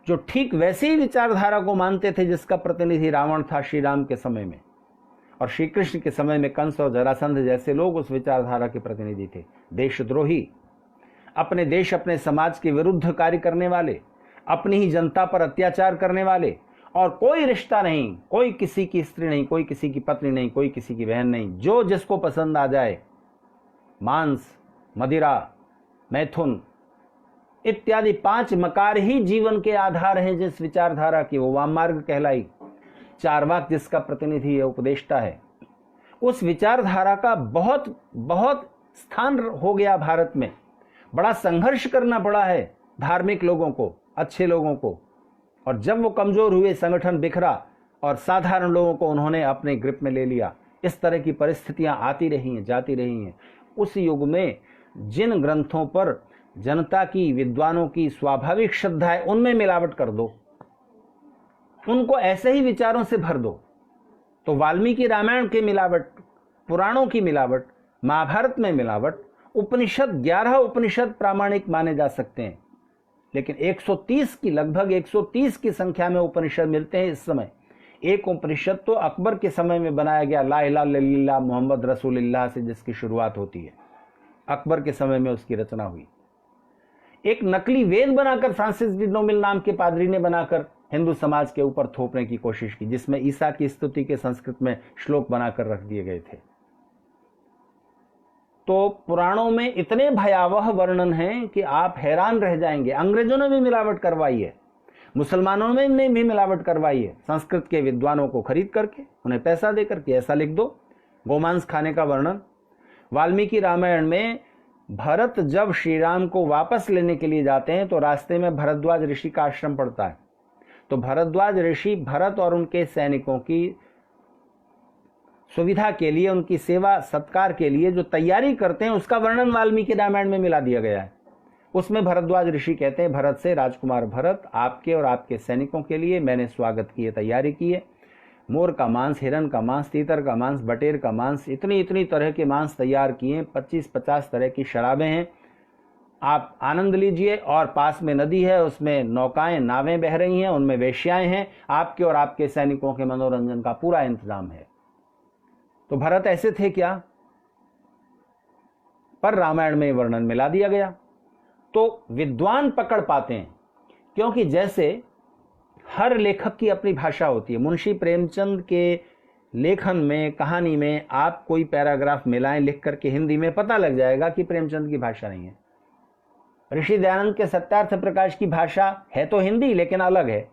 जो ठीक वैसे ही विचारधारा को मानते थे जिसका प्रतिनिधि रावण था श्री राम के समय में, और श्री कृष्ण के समय में कंस और जरासंध जैसे लोग उस विचारधारा के प्रतिनिधि थे। देशद्रोही, अपने देश अपने समाज के विरुद्ध कार्य करने वाले, अपनी ही जनता पर अत्याचार करने वाले, और कोई रिश्ता नहीं, कोई किसी की स्त्री नहीं, कोई किसी की पत्नी नहीं, कोई किसी की बहन नहीं, जो जिसको पसंद आ जाए, मांस, मदिरा, मैथुन इत्यादि 5 मकार ही जीवन के आधार हैं जिस विचारधारा की, वो वाम मार्ग कहलाई। चारवाक जिसका प्रतिनिधि है, उपदेष्टा है। उस विचारधारा का बहुत बहुत स्थान हो गया भारत में। बड़ा संघर्ष करना पड़ा है धार्मिक लोगों को, अच्छे लोगों को, और जब वो कमजोर हुए संगठन बिखरा और साधारण लोगों को उन्होंने अपने ग्रिप में ले लिया। इस तरह की परिस्थितियां आती रही हैं, जाती रही हैं। उस युग में जिन ग्रंथों पर जनता की, विद्वानों की स्वाभाविक श्रद्धा है, उनमें मिलावट कर दो, उनको ऐसे ही विचारों से भर दो, तो वाल्मीकि रामायण की मिलावट, पुराणों की मिलावट, महाभारत में मिलावट, उपनिषद 11 उपनिषद प्रामाणिक माने जा सकते हैं, लेकिन 130 की, लगभग 130 की संख्या में उपनिषद मिलते हैं इस समय। एक उपनिषद तो अकबर के समय में बनाया गया, ला इलाहा इल्लल्लाह मोहम्मद रसूलुल्लाह से जिसकी शुरुआत होती है, अकबर के समय में उसकी रचना हुई। एक नकली वेद बनाकर फ्रांसिस डी नोमिल नाम के पादरी ने बनाकर हिंदू समाज के ऊपर थोपने की कोशिश की, जिसमें ईसा की स्तुति के संस्कृत में श्लोक बनाकर रख दिए गए थे। तो पुराणों में इतने भयावह वर्णन हैं कि आप हैरान रह जाएंगे। अंग्रेजों ने भी मिलावट करवाई है, मुसलमानों ने भी मिलावट करवाई है। संस्कृत के विद्वानों को खरीद करके, उन्हें पैसा दे करके ऐसा लिख दो, गोमांस खाने का वर्णन। वाल्मीकि रामायण में भरत जब श्री राम को वापस लेने के लिए जाते हैं तो रास्ते में भरद्वाज ऋषि का आश्रम पड़ता है। तो भरद्वाज ऋषि भरत और उनके सैनिकों की सुविधा के लिए, उनकी सेवा सत्कार के लिए जो तैयारी करते हैं, उसका वर्णन वाल्मीकि रामायण में मिला दिया गया है। उसमें भरद्वाज ऋषि कहते हैं भरत से, राजकुमार भरत, आपके और आपके सैनिकों के लिए मैंने स्वागत की है, तैयारी की है। मोर का मांस, हिरन का मांस, तीतर का मांस, बटेर का मांस, इतनी इतनी तरह के मांस तैयार किए, 25-50 तरह की शराबें हैं, आप आनंद लीजिए। और पास में नदी है, उसमें नौकाएं, नावें बह रही हैं, उनमें वेश्याएं हैं, आपके और आपके सैनिकों के मनोरंजन का पूरा इंतजाम है। तो भरत ऐसे थे क्या? पर रामायण में वर्णन मिला दिया गया। तो विद्वान पकड़ पाते हैं, क्योंकि जैसे हर लेखक की अपनी भाषा होती है। मुंशी प्रेमचंद के लेखन में, कहानी में आप कोई पैराग्राफ मिलाएं लिख करके हिंदी में, पता लग जाएगा कि प्रेमचंद की भाषा नहीं है। ऋषि दयानंद के सत्यार्थ प्रकाश की भाषा है तो हिंदी, लेकिन अलग है।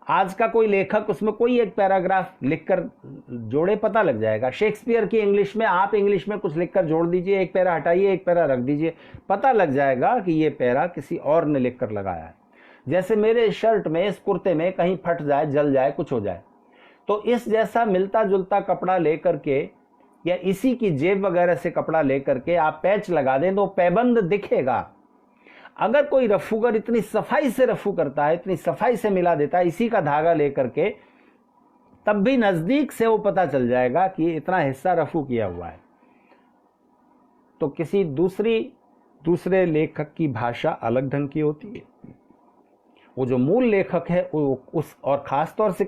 आज का कोई लेखक उसमें कोई एक पैराग्राफ लिखकर जोड़े, पता लग जाएगा। शेक्सपियर की इंग्लिश में आप इंग्लिश में कुछ लिखकर जोड़ दीजिए, एक पैरा हटाइए, एक पैरा रख दीजिए, पता लग जाएगा कि ये पैरा किसी और ने लिखकर लगाया है। जैसे मेरे शर्ट में, इस कुर्ते में कहीं फट जाए, जल जाए, कुछ हो जाए, तो इस जैसा मिलता जुलता कपड़ा लेकर के या इसी की जेब वगैरह से कपड़ा लेकर के आप पैच लगा दें तो पैबंद दिखेगा। अगर कोई रफूगर इतनी सफाई से रफू करता है, इतनी सफाई से मिला देता है इसी का धागा लेकर के, तब भी नजदीक से वो पता चल जाएगा कि इतना हिस्सा रफू किया हुआ है। तो किसी दूसरे लेखक की भाषा अलग ढंग की होती है। वो जो मूल लेखक है उस, और खास तौर से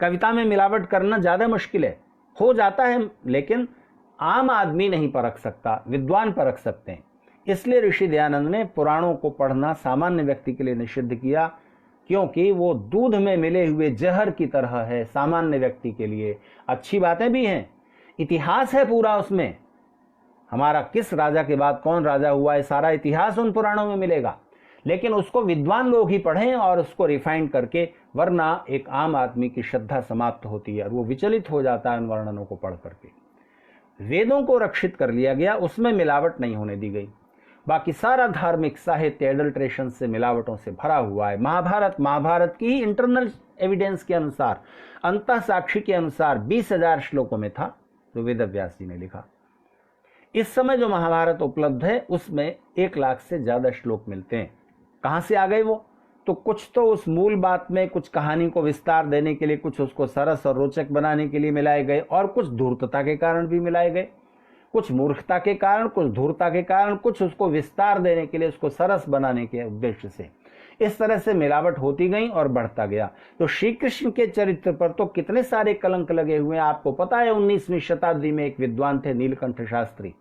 कविता में मिलावट करना ज्यादा मुश्किल है, हो जाता है, लेकिन आम आदमी नहीं परख सकता, विद्वान परख सकते हैं। इसलिए ऋषि दयानंद ने पुराणों को पढ़ना सामान्य व्यक्ति के लिए निषिद्ध किया, क्योंकि वो दूध में मिले हुए जहर की तरह है सामान्य व्यक्ति के लिए। अच्छी बातें भी हैं, इतिहास है पूरा उसमें, हमारा किस राजा के बाद कौन राजा हुआ है सारा इतिहास उन पुराणों में मिलेगा, लेकिन उसको विद्वान लोग ही पढ़ें और उसको रिफाइन करके, वरना एक आम आदमी की श्रद्धा समाप्त होती है और वो विचलित हो जाता है उन वर्णनों को पढ़ करके। वेदों को रक्षित कर लिया गया, उसमें मिलावट नहीं होने दी गई। बाकी सारा धार्मिक साहित्य एडल्ट्रेशन से, मिलावटों से भरा हुआ है। महाभारत की ही इंटरनल एविडेंस के अनुसार, अंतः साक्षी के अनुसार 20,000 श्लोकों में था जो वेद व्यास जी ने लिखा। इस समय जो महाभारत उपलब्ध है उसमें 1 लाख से ज्यादा श्लोक मिलते हैं। कहां से आ गए वो? तो कुछ तो उस मूल बात में, कुछ कहानी को विस्तार देने के लिए, कुछ उसको सरस और रोचक बनाने के लिए मिलाए गए, और कुछ धूर्तता के कारण भी मिलाए गए, कुछ मूर्खता के कारण, कुछ धूर्तता के कारण, कुछ उसको विस्तार देने के लिए, उसको सरस बनाने के उद्देश्य से। इस तरह से मिलावट होती गई और बढ़ता गया। तो श्री कृष्ण के चरित्र पर तो कितने सारे कलंक लगे हुए हैं। आपको पता है 19वीं शताब्दी में एक विद्वान थे नीलकंठ शास्त्री,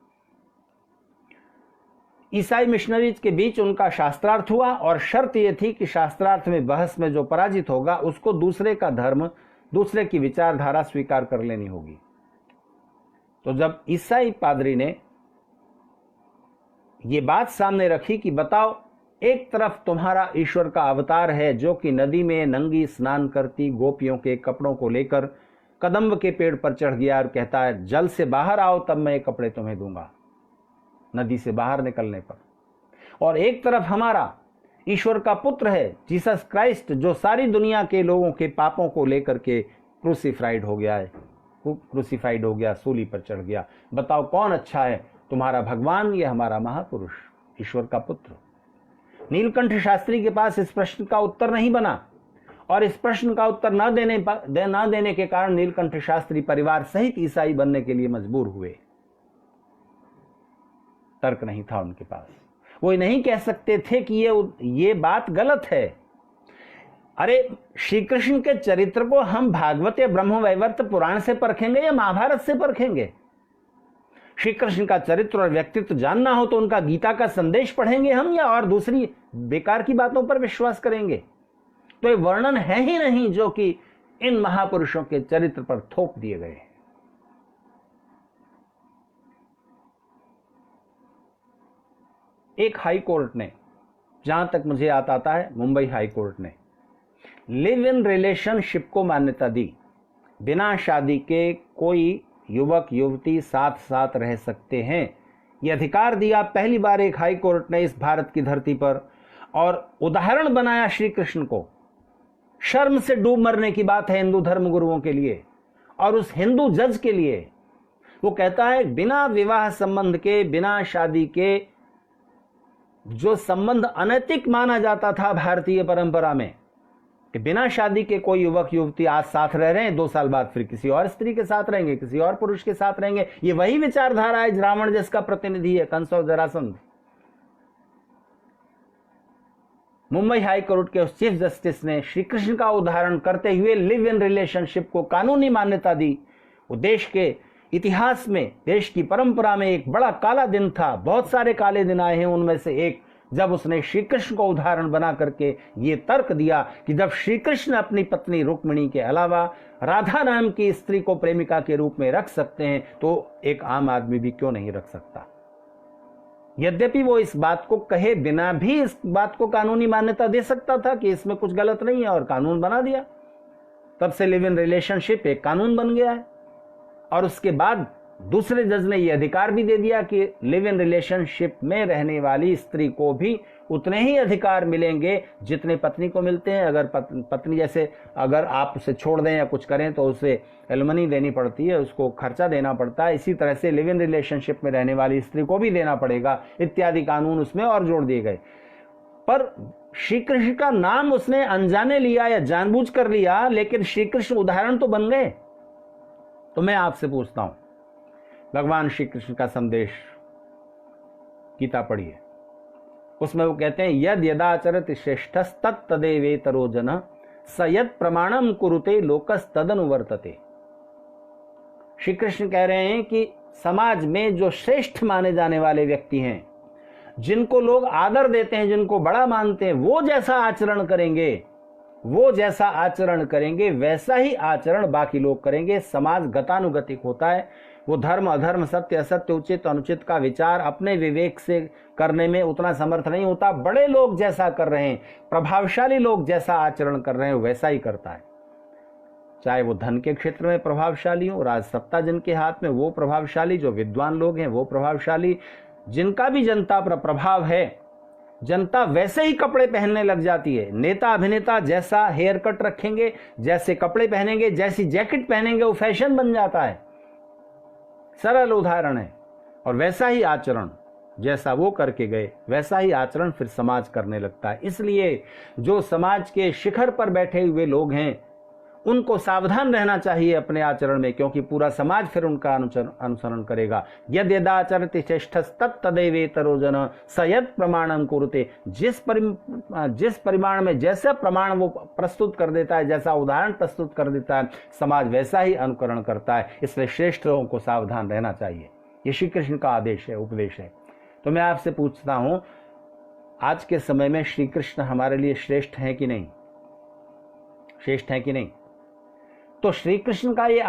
ईसाई मिशनरीज के बीच उनका शास्त्रार्थ हुआ और शर्त यह थी कि शास्त्रार्थ में बहस में जो पराजित होगा उसको दूसरे का धर्म, दूसरे की विचारधारा स्वीकार कर लेनी होगी। तो जब ईसाई पादरी ने ये बात सामने रखी कि बताओ, एक तरफ तुम्हारा ईश्वर का अवतार है जो कि नदी में नंगी स्नान करती गोपियों के कपड़ों को लेकर कदम्ब के पेड़ पर चढ़ गया और कहता है जल से बाहर आओ तब मैं ये कपड़े तुम्हें दूंगा, नदी से बाहर निकलने पर। और एक तरफ हमारा ईश्वर का पुत्र है जीसस क्राइस्ट जो सारी दुनिया के लोगों के पापों को लेकर के क्रूसिफाइड हो गया, सूली पर चढ़ गया। बताओ कौन अच्छा है, तुम्हारा भगवान या हमारा महापुरुष ईश्वर का पुत्र? नीलकंठ शास्त्री के पास इस प्रश्न का उत्तर नहीं बना, और इस प्रश्न का उत्तर न देने के कारण नीलकंठ शास्त्री परिवार सहित ईसाई बनने के लिए मजबूर हुए। तर्क नहीं था उनके पास, वो नहीं कह सकते थे कि ये बात गलत है। अरे श्री कृष्ण के चरित्र को हम भागवत या ब्रह्मवैवर्त पुराण से परखेंगे या महाभारत से परखेंगे? श्री कृष्ण का चरित्र और व्यक्तित्व जानना हो तो उनका गीता का संदेश पढ़ेंगे हम, या और दूसरी बेकार की बातों पर विश्वास करेंगे? तो ये वर्णन है ही नहीं जो कि इन महापुरुषों के चरित्र पर थोप दिए गए। एक हाई कोर्ट ने, जहां तक मुझे याद आता है मुंबई हाई कोर्ट ने, लिव इन रिलेशनशिप को मान्यता दी। बिना शादी के कोई युवक युवती साथ साथ रह सकते हैं, यह अधिकार दिया पहली बार एक हाई कोर्ट ने इस भारत की धरती पर, और उदाहरण बनाया श्री कृष्ण को। शर्म से डूब मरने की बात है हिंदू धर्म गुरुओं के लिए और उस हिंदू जज के लिए। वो कहता है बिना विवाह संबंध के, बिना शादी के, जो संबंध अनैतिक माना जाता था भारतीय परंपरा में, कि बिना शादी के कोई युवक युवती आज साथ रह रहे हैं, 2 साल बाद फिर किसी और स्त्री के साथ रहेंगे, किसी और पुरुष के साथ रहेंगे। ये वही विचारधारा है रावण जिसका प्रतिनिधि है कंस और जरासंध। मुंबई हाई कोर्ट के उस चीफ जस्टिस ने श्री कृष्ण का उदाहरण करते हुए लिव इन रिलेशनशिप को कानूनी मान्यता दी। वो देश के इतिहास में, देश की परंपरा में एक बड़ा काला दिन था। बहुत सारे काले दिन आए हैं, उनमें से एक जब उसने श्री कृष्ण को उदाहरण बना करके ये तर्क दिया कि जब श्री कृष्ण अपनी पत्नी रुक्मिणी के अलावा राधा नाम की स्त्री को प्रेमिका के रूप में रख सकते हैं, तो एक आम आदमी भी क्यों नहीं रख सकता। यद्यपि वो इस बात को कहे बिना भी इस बात को कानूनी मान्यता दे सकता था कि इसमें कुछ गलत नहीं है, और कानून बना दिया। तब से लिव इन रिलेशनशिप एक कानून बन गया है। और उसके बाद दूसरे जज ने यह अधिकार भी दे दिया कि लिव इन रिलेशनशिप में रहने वाली स्त्री को भी उतने ही अधिकार मिलेंगे जितने पत्नी को मिलते हैं। अगर पत्नी जैसे अगर आप उसे छोड़ दें या कुछ करें तो उसे एलुमनी देनी पड़ती है, उसको खर्चा देना पड़ता है, इसी तरह से लिव इन रिलेशनशिप में रहने वाली स्त्री को भी देना पड़ेगा, इत्यादि कानून उसमें और जोड़ दिए गए। पर श्री कृष्ण का नाम उसने अनजाने लिया या जानबूझ कर लिया, लेकिन श्री कृष्ण उदाहरण तो बन गए। तो मैं आपसे पूछता हूं, भगवान श्री कृष्ण का संदेश गीता पढ़िए, उसमें वो कहते हैं यद यदाचरति श्रेष्ठस्तत्तदेवेतरो जनः स यत् प्रमाणम कुरुते लोकस्तदनुवर्तते। श्री कृष्ण कह रहे हैं कि समाज में जो श्रेष्ठ माने जाने वाले व्यक्ति हैं, जिनको लोग आदर देते हैं, जिनको बड़ा मानते हैं, वो जैसा आचरण करेंगे वैसा ही आचरण बाकी लोग करेंगे। समाज गतानुगतिक होता है। वो धर्म अधर्म, सत्य असत्य, उचित अनुचित का विचार अपने विवेक से करने में उतना समर्थ नहीं होता। बड़े लोग जैसा कर रहे हैं, प्रभावशाली लोग जैसा आचरण कर रहे हैं, वैसा ही करता है। चाहे वो धन के क्षेत्र में प्रभावशाली हो, राज सत्ता जिनके हाथ में वो प्रभावशाली, जो विद्वान लोग हैं वो प्रभावशाली, जिनका भी जनता पर प्रभाव है, जनता वैसे ही कपड़े पहनने लग जाती है। नेता अभिनेता जैसा हेयर कट रखेंगे, जैसे कपड़े पहनेंगे, जैसी जैकेट पहनेंगे, वो फैशन बन जाता है। सरल उदाहरण है। और वैसा ही आचरण, जैसा वो करके गए वैसा ही आचरण फिर समाज करने लगता है। इसलिए जो समाज के शिखर पर बैठे हुए लोग हैं, उनको सावधान रहना चाहिए अपने आचरण में, क्योंकि पूरा समाज फिर उनका अनुसरण करेगा। यद यदाचरति श्रेष्ठस्तत्तदेवेतरो जनः स यत् प्रमाणम कुरुते। जिस परिमाण में जैसा प्रमाण वो प्रस्तुत कर देता है, जैसा उदाहरण प्रस्तुत कर देता है, समाज वैसा ही अनुकरण करता है। इसलिए श्रेष्ठ लोगों को सावधान रहना चाहिए। ये श्री कृष्ण का आदेश है, उपदेश है। तो मैं आपसे पूछता हूं, आज के समय में श्री कृष्ण हमारे लिए श्रेष्ठ हैं कि नहीं? श्रेष्ठ हैं कि नहीं? तो श्री कृष्ण का ये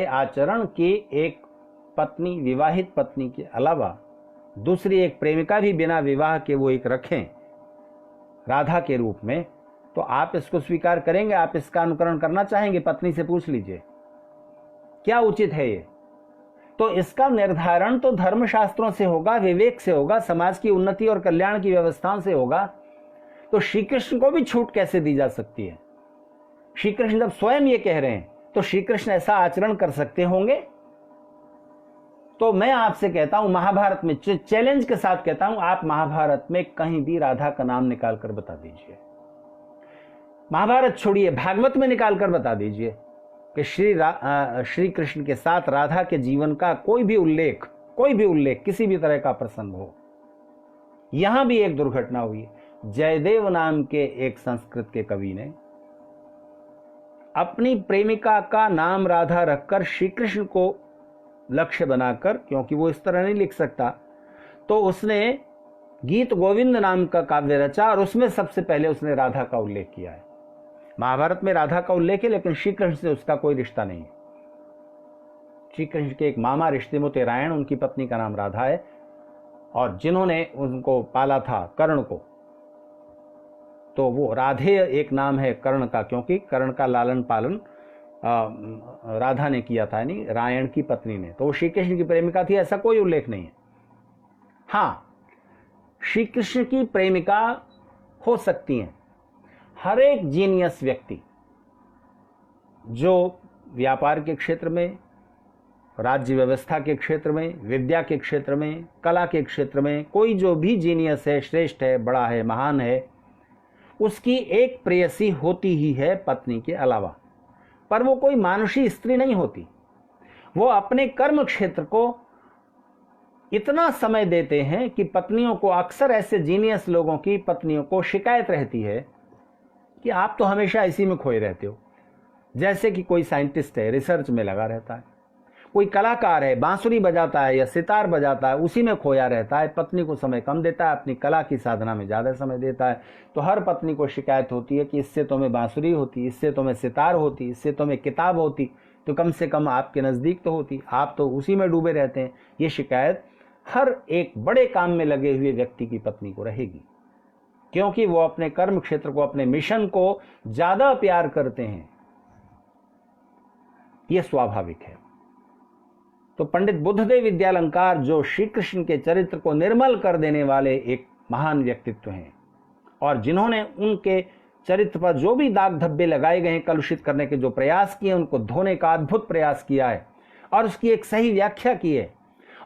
आचरण कि एक पत्नी, विवाहित पत्नी के अलावा दूसरी एक प्रेमिका भी बिना विवाह के वो एक रखें राधा के रूप में, तो आप इसको स्वीकार करेंगे? आप इसका अनुकरण करना चाहेंगे? पत्नी से पूछ लीजिए क्या उचित है ये। तो इसका निर्धारण तो धर्मशास्त्रों से होगा, विवेक से होगा, समाज की उन्नति और कल्याण की व्यवस्थाओं से होगा। तो श्री कृष्ण को भी छूट कैसे दी जा सकती है? श्री कृष्ण जब स्वयं ये कह रहे हैं, तो श्री कृष्ण ऐसा आचरण कर सकते होंगे? तो मैं आपसे कहता हूं, महाभारत में चैलेंज के साथ कहता हूं, आप महाभारत में कहीं भी राधा का नाम निकाल कर बता दीजिए। महाभारत छोड़िए, भागवत में निकाल कर बता दीजिए कि श्री कृष्ण के साथ राधा के जीवन का कोई भी उल्लेख, किसी भी तरह का प्रसंग हो। यहां भी एक दुर्घटना हुई। जयदेव नाम के एक संस्कृत के कवि ने अपनी प्रेमिका का नाम राधा रखकर श्री कृष्ण को लक्ष्य बनाकर, क्योंकि वो इस तरह नहीं लिख सकता, तो उसने गीत गोविंद नाम का काव्य रचा और उसमें सबसे पहले उसने राधा का उल्लेख किया है। महाभारत में राधा का उल्लेख है, लेकिन श्री कृष्ण से उसका कोई रिश्ता नहीं है। श्री कृष्ण के एक मामा ऋषिमुते रायण, उनकी पत्नी का नाम राधा है, और जिन्होंने उनको पाला था कर्ण को, तो वो राधे एक नाम है कर्ण का, क्योंकि कर्ण का लालन पालन राधा ने किया था, यानी रायण की पत्नी ने। तो वो श्री कृष्ण की प्रेमिका थी, ऐसा कोई उल्लेख नहीं है। हाँ, श्री कृष्ण की प्रेमिका हो सकती हैं हर एक जीनियस व्यक्ति जो व्यापार के क्षेत्र में, राज्य व्यवस्था के क्षेत्र में, विद्या के क्षेत्र में, कला के क्षेत्र में, कोई जो भी जीनियस है, श्रेष्ठ है, बड़ा है, महान है, उसकी एक प्रेयसी होती ही है पत्नी के अलावा। पर वो कोई मानुषी स्त्री नहीं होती। वो अपने कर्म क्षेत्र को इतना समय देते हैं कि पत्नियों को, अक्सर ऐसे जीनियस लोगों की पत्नियों को शिकायत रहती है कि आप तो हमेशा इसी में खोए रहते हो। जैसे कि कोई साइंटिस्ट है, रिसर्च में लगा रहता है, कोई कलाकार है, बांसुरी बजाता है या सितार बजाता है, उसी में खोया रहता है, पत्नी को समय कम देता है, अपनी कला की साधना में ज़्यादा समय देता है। तो हर पत्नी को शिकायत होती है कि इससे तो मैं बांसुरी होती, इससे तो मैं सितार होती, इससे तो मैं किताब होती, तो कम से कम आपके नज़दीक तो होती, आप तो उसी में डूबे रहते हैं। ये शिकायत हर एक बड़े काम में लगे हुए व्यक्ति की पत्नी को रहेगी, क्योंकि वो अपने कर्म क्षेत्र को, अपने मिशन को ज़्यादा प्यार करते हैं। ये स्वाभाविक है। तो पंडित बुद्धदेव विद्यालंकार जो श्री कृष्ण के चरित्र को निर्मल कर देने वाले एक महान व्यक्तित्व हैं, और जिन्होंने उनके चरित्र पर जो भी दाग धब्बे लगाए गए हैं, कलुषित करने के जो प्रयास किए, उनको धोने का अद्भुत प्रयास किया है और उसकी एक सही व्याख्या की है।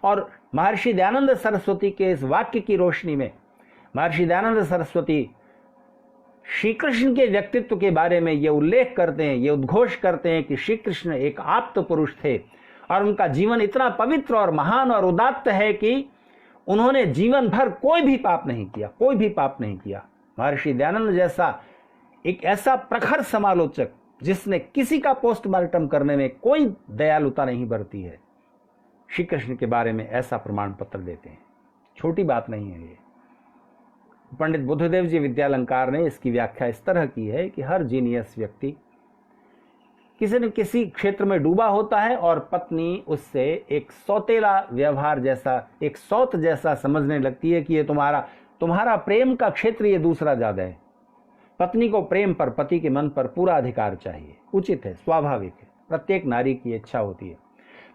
और महर्षि दयानंद सरस्वती के इस वाक्य की रोशनी में महर्षि दयानंद सरस्वती श्री कृष्ण के व्यक्तित्व के बारे में ये उल्लेख करते हैं, ये उद्घोष करते हैं कि श्री कृष्ण एक आप्त पुरुष थे और उनका जीवन इतना पवित्र और महान और उदात्त है कि उन्होंने जीवन भर कोई भी पाप नहीं किया, कोई भी पाप नहीं किया। महर्षि दयानंद जैसा एक ऐसा प्रखर समालोचक जिसने किसी का पोस्टमार्टम करने में कोई दयालुता नहीं बरती है, श्री कृष्ण के बारे में ऐसा प्रमाण पत्र देते हैं। छोटी बात नहीं है ये। पंडित बुद्धदेव जी विद्यालंकार ने इसकी व्याख्या इस तरह की है कि हर जीनियस व्यक्ति किसी न किसी क्षेत्र में डूबा होता है और पत्नी उससे एक सौतेला व्यवहार जैसा, एक सौत जैसा समझने लगती है कि ये तुम्हारा प्रेम का क्षेत्र ये दूसरा ज्यादा है। पत्नी को प्रेम पर, पति के मन पर पूरा अधिकार चाहिए। उचित है, स्वाभाविक है, प्रत्येक नारी की इच्छा होती है।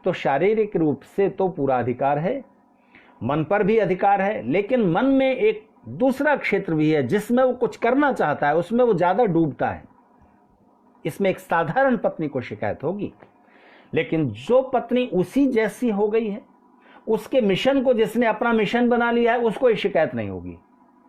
तो शारीरिक रूप से तो पूरा अधिकार है, मन पर भी अधिकार है, लेकिन मन में एक दूसरा क्षेत्र भी है जिसमें वो कुछ करना चाहता है, उसमें वो ज्यादा डूबता है। इसमें एक साधारण पत्नी को शिकायत होगी, लेकिन जो पत्नी उसी जैसी हो गई है, उसके मिशन को, जिसने अपना मिशन बना लिया है, उसको ये शिकायत नहीं होगी।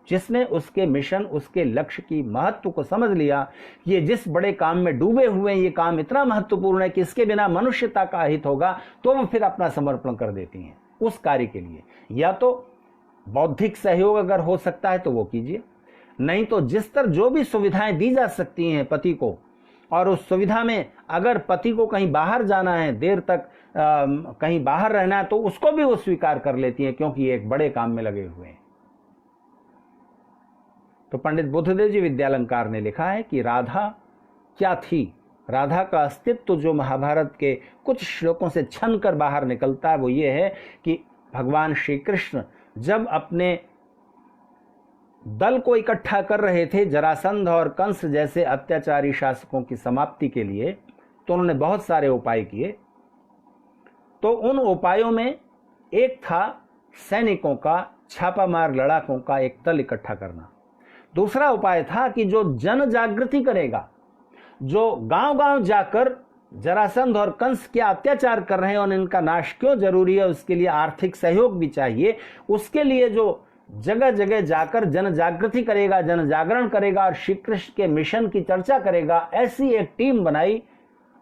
जिसने उसके मिशन, उसके लक्ष्य की महत्व को समझ लिया, ये जिस बड़े काम में डूबे हुए हैं, ये काम इतना महत्वपूर्ण है कि इसके बिना मनुष्यता का हित होगा, तो वो फिर अपना समर्पण कर देती हैं उस कार्य के लिए। या तो बौद्धिक सहयोग अगर हो सकता है तो वो कीजिए, नहीं तो जिस तरह जो भी सुविधाएं दी जा सकती हैं पति को, और उस सुविधा में अगर पति को कहीं बाहर जाना है, देर तक कहीं बाहर रहना है, तो उसको भी वो स्वीकार कर लेती हैं, क्योंकि ये एक बड़े काम में लगे हुए हैं। तो पंडित बुद्धदेव जी विद्यालंकार ने लिखा है कि राधा क्या थी। राधा का अस्तित्व जो महाभारत के कुछ श्लोकों से छन कर बाहर निकलता है वो ये है कि भगवान श्री कृष्ण जब अपने दल को इकट्ठा कर रहे थे जरासंध और कंस जैसे अत्याचारी शासकों की समाप्ति के लिए, तो उन्होंने बहुत सारे उपाय किए। तो उन उपायों में एक था सैनिकों का, छापामार लड़ाकों का एक दल इकट्ठा करना। दूसरा उपाय था कि जो जन जागृति करेगा, जो गांव-गांव जाकर जरासंध और कंस क्या अत्याचार कर रहे हैं और इनका नाश क्यों जरूरी है, उसके लिए आर्थिक सहयोग भी चाहिए, उसके लिए जो जगह जगह जाकर जन जागृति करेगा, जन जागरण करेगा और श्री कृष्ण के मिशन की चर्चा करेगा, ऐसी एक टीम बनाई।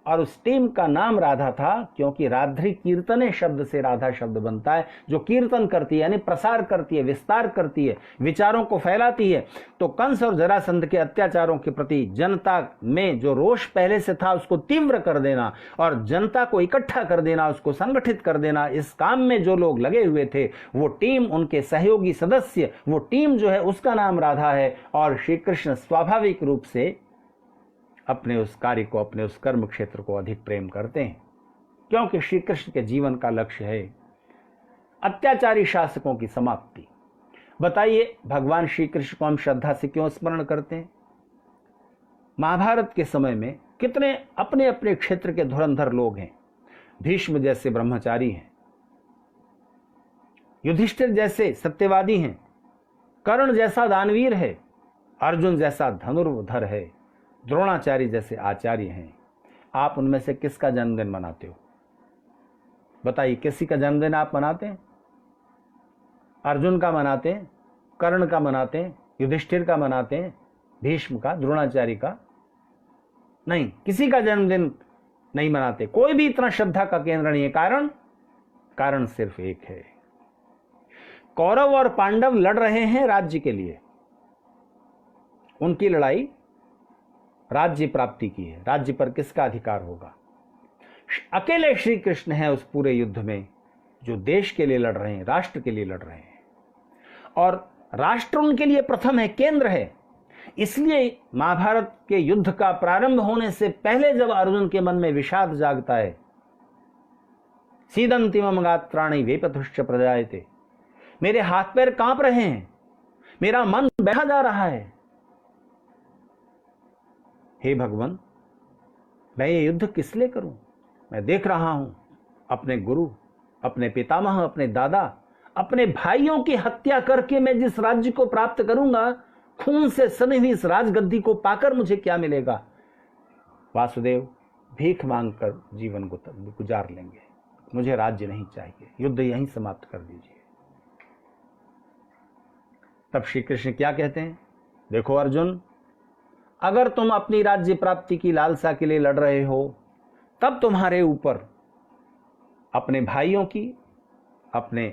और उस टीम का नाम राधा था, क्योंकि राध्री कीर्तने शब्द से राधा शब्द बनता है, जो कीर्तन करती है, यानी प्रसार करती है, विस्तार करती है, विचारों को फैलाती है। तो कंस और जरासंध के अत्याचारों के प्रति जनता में जो रोष पहले से था उसको तीव्र कर देना और जनता को इकट्ठा कर देना, उसको संगठित कर देना, इस काम में जो लोग लगे हुए थे वो टीम, उनके सहयोगी सदस्य, वो टीम जो है उसका नाम राधा है। और श्री कृष्ण स्वाभाविक रूप से अपने उस कार्य को, अपने उस कर्म क्षेत्र को अधिक प्रेम करते हैं, क्योंकि श्री कृष्ण के जीवन का लक्ष्य है अत्याचारी शासकों की समाप्ति। बताइए भगवान श्री कृष्ण को हम श्रद्धा से क्यों स्मरण करते हैं? महाभारत के समय में कितने अपने अपने क्षेत्र के धुरंधर लोग हैं। भीष्म जैसे ब्रह्मचारी हैं, युधिष्ठिर जैसे सत्यवादी हैं, कर्ण जैसा दानवीर है, अर्जुन जैसा धनुर्धर है, द्रोणाचार्य जैसे आचार्य हैं। आप उनमें से किसका जन्मदिन मनाते हो? बताइए, किसी का जन्मदिन आप मनाते हैं? अर्जुन का मनाते हैं, कर्ण का मनाते हैं, युधिष्ठिर का मनाते हैं, भीष्म का, द्रोणाचार्य का? नहीं, किसी का जन्मदिन नहीं मनाते। कोई भी इतना श्रद्धा का केंद्र नहीं है। कारण सिर्फ एक है। कौरव और पांडव लड़ रहे हैं राज्य के लिए। उनकी लड़ाई राज्य प्राप्ति की है। राज्य पर किसका अधिकार होगा? अकेले श्री कृष्ण हैं उस पूरे युद्ध में जो देश के लिए लड़ रहे हैं, राष्ट्र के लिए लड़ रहे हैं, और राष्ट्र उनके लिए प्रथम है, केंद्र है। इसलिए महाभारत के युद्ध का प्रारंभ होने से पहले जब अर्जुन के मन में विषाद जागता है, सीदंतिमम गात्राणि वेपथुश्च प्रजायते, मेरे हाथ पैर कांप रहे हैं, मेरा मन बैठा जा रहा है, हे भगवान मैं ये युद्ध किस लिए करूं? मैं देख रहा हूं अपने गुरु, अपने पितामह, अपने दादा, अपने भाइयों की हत्या करके मैं जिस राज्य को प्राप्त करूंगा, खून से सनी हुई इस राजगद्दी को पाकर मुझे क्या मिलेगा? वासुदेव भीख मांगकर जीवन को गुजार लेंगे, मुझे राज्य नहीं चाहिए, युद्ध यहीं समाप्त कर दीजिए। तब श्री कृष्ण क्या कहते हैं? देखो अर्जुन, अगर तुम अपनी राज्य प्राप्ति की लालसा के लिए लड़ रहे हो, तब तुम्हारे ऊपर अपने भाइयों की, अपने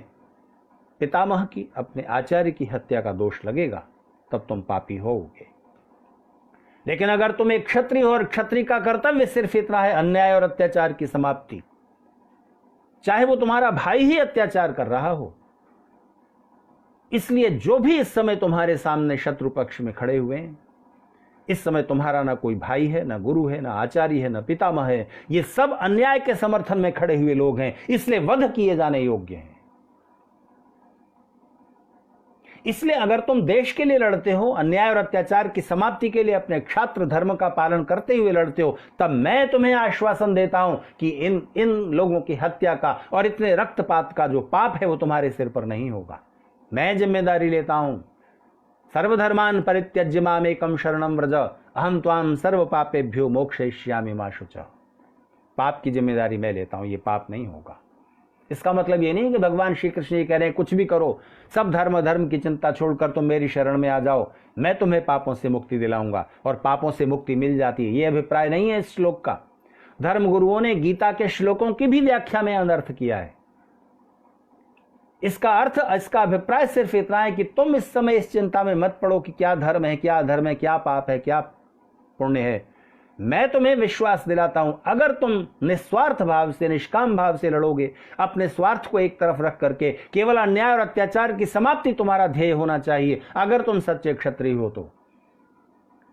पितामह की, अपने आचार्य की हत्या का दोष लगेगा, तब तुम पापी होगे। लेकिन अगर तुम एक क्षत्रिय हो और क्षत्रिय का कर्तव्य सिर्फ इतना है अन्याय और अत्याचार की समाप्ति, चाहे वो तुम्हारा भाई ही अत्याचार कर रहा हो, इसलिए जो भी इस समय तुम्हारे सामने शत्रु पक्ष में खड़े हुए हैं, इस समय तुम्हारा ना कोई भाई है, ना गुरु है, ना आचार्य है, ना पितामह है, ये सब अन्याय के समर्थन में खड़े हुए लोग हैं, इसलिए वध किए जाने योग्य हैं। इसलिए अगर तुम देश के लिए लड़ते हो, अन्याय और अत्याचार की समाप्ति के लिए अपने क्षात्र धर्म का पालन करते हुए लड़ते हो, तब मैं तुम्हें आश्वासन देता हूं कि इन लोगों की हत्या का और इतने रक्तपात का जो पाप है वो तुम्हारे सिर पर नहीं होगा। मैं जिम्मेदारी लेता हूं। सर्वधर्मान परित्यज्य मामेकं शरणं व्रज अहम त्वाम सर्व पापेभ्यो मोक्षयिष्यामि मा शुचः। पाप की जिम्मेदारी मैं लेता हूं, ये पाप नहीं होगा। इसका मतलब ये नहीं कि भगवान श्री कृष्ण ये कह रहे हैं कुछ भी करो, सब धर्म की चिंता छोड़कर तुम मेरी शरण में आ जाओ, मैं तुम्हें पापों से मुक्ति दिलाऊंगा और पापों से मुक्ति मिल जाती है, ये अभिप्राय नहीं है इस श्लोक का। धर्म गुरुओं ने गीता के श्लोकों की भी व्याख्या में अनर्थ किया है। इसका अर्थ, इसका अभिप्राय सिर्फ इतना है कि तुम इस समय इस चिंता में मत पड़ो कि क्या धर्म है, क्या अधर्म है, क्या पाप है, क्या पुण्य है। मैं तुम्हें विश्वास दिलाता हूं, अगर तुम निस्वार्थ भाव से, निष्काम भाव से लड़ोगे, अपने स्वार्थ को एक तरफ रख करके केवल अन्याय और अत्याचार की समाप्ति तुम्हारा ध्येय होना चाहिए, अगर तुम सच्चे क्षत्रिय हो तो।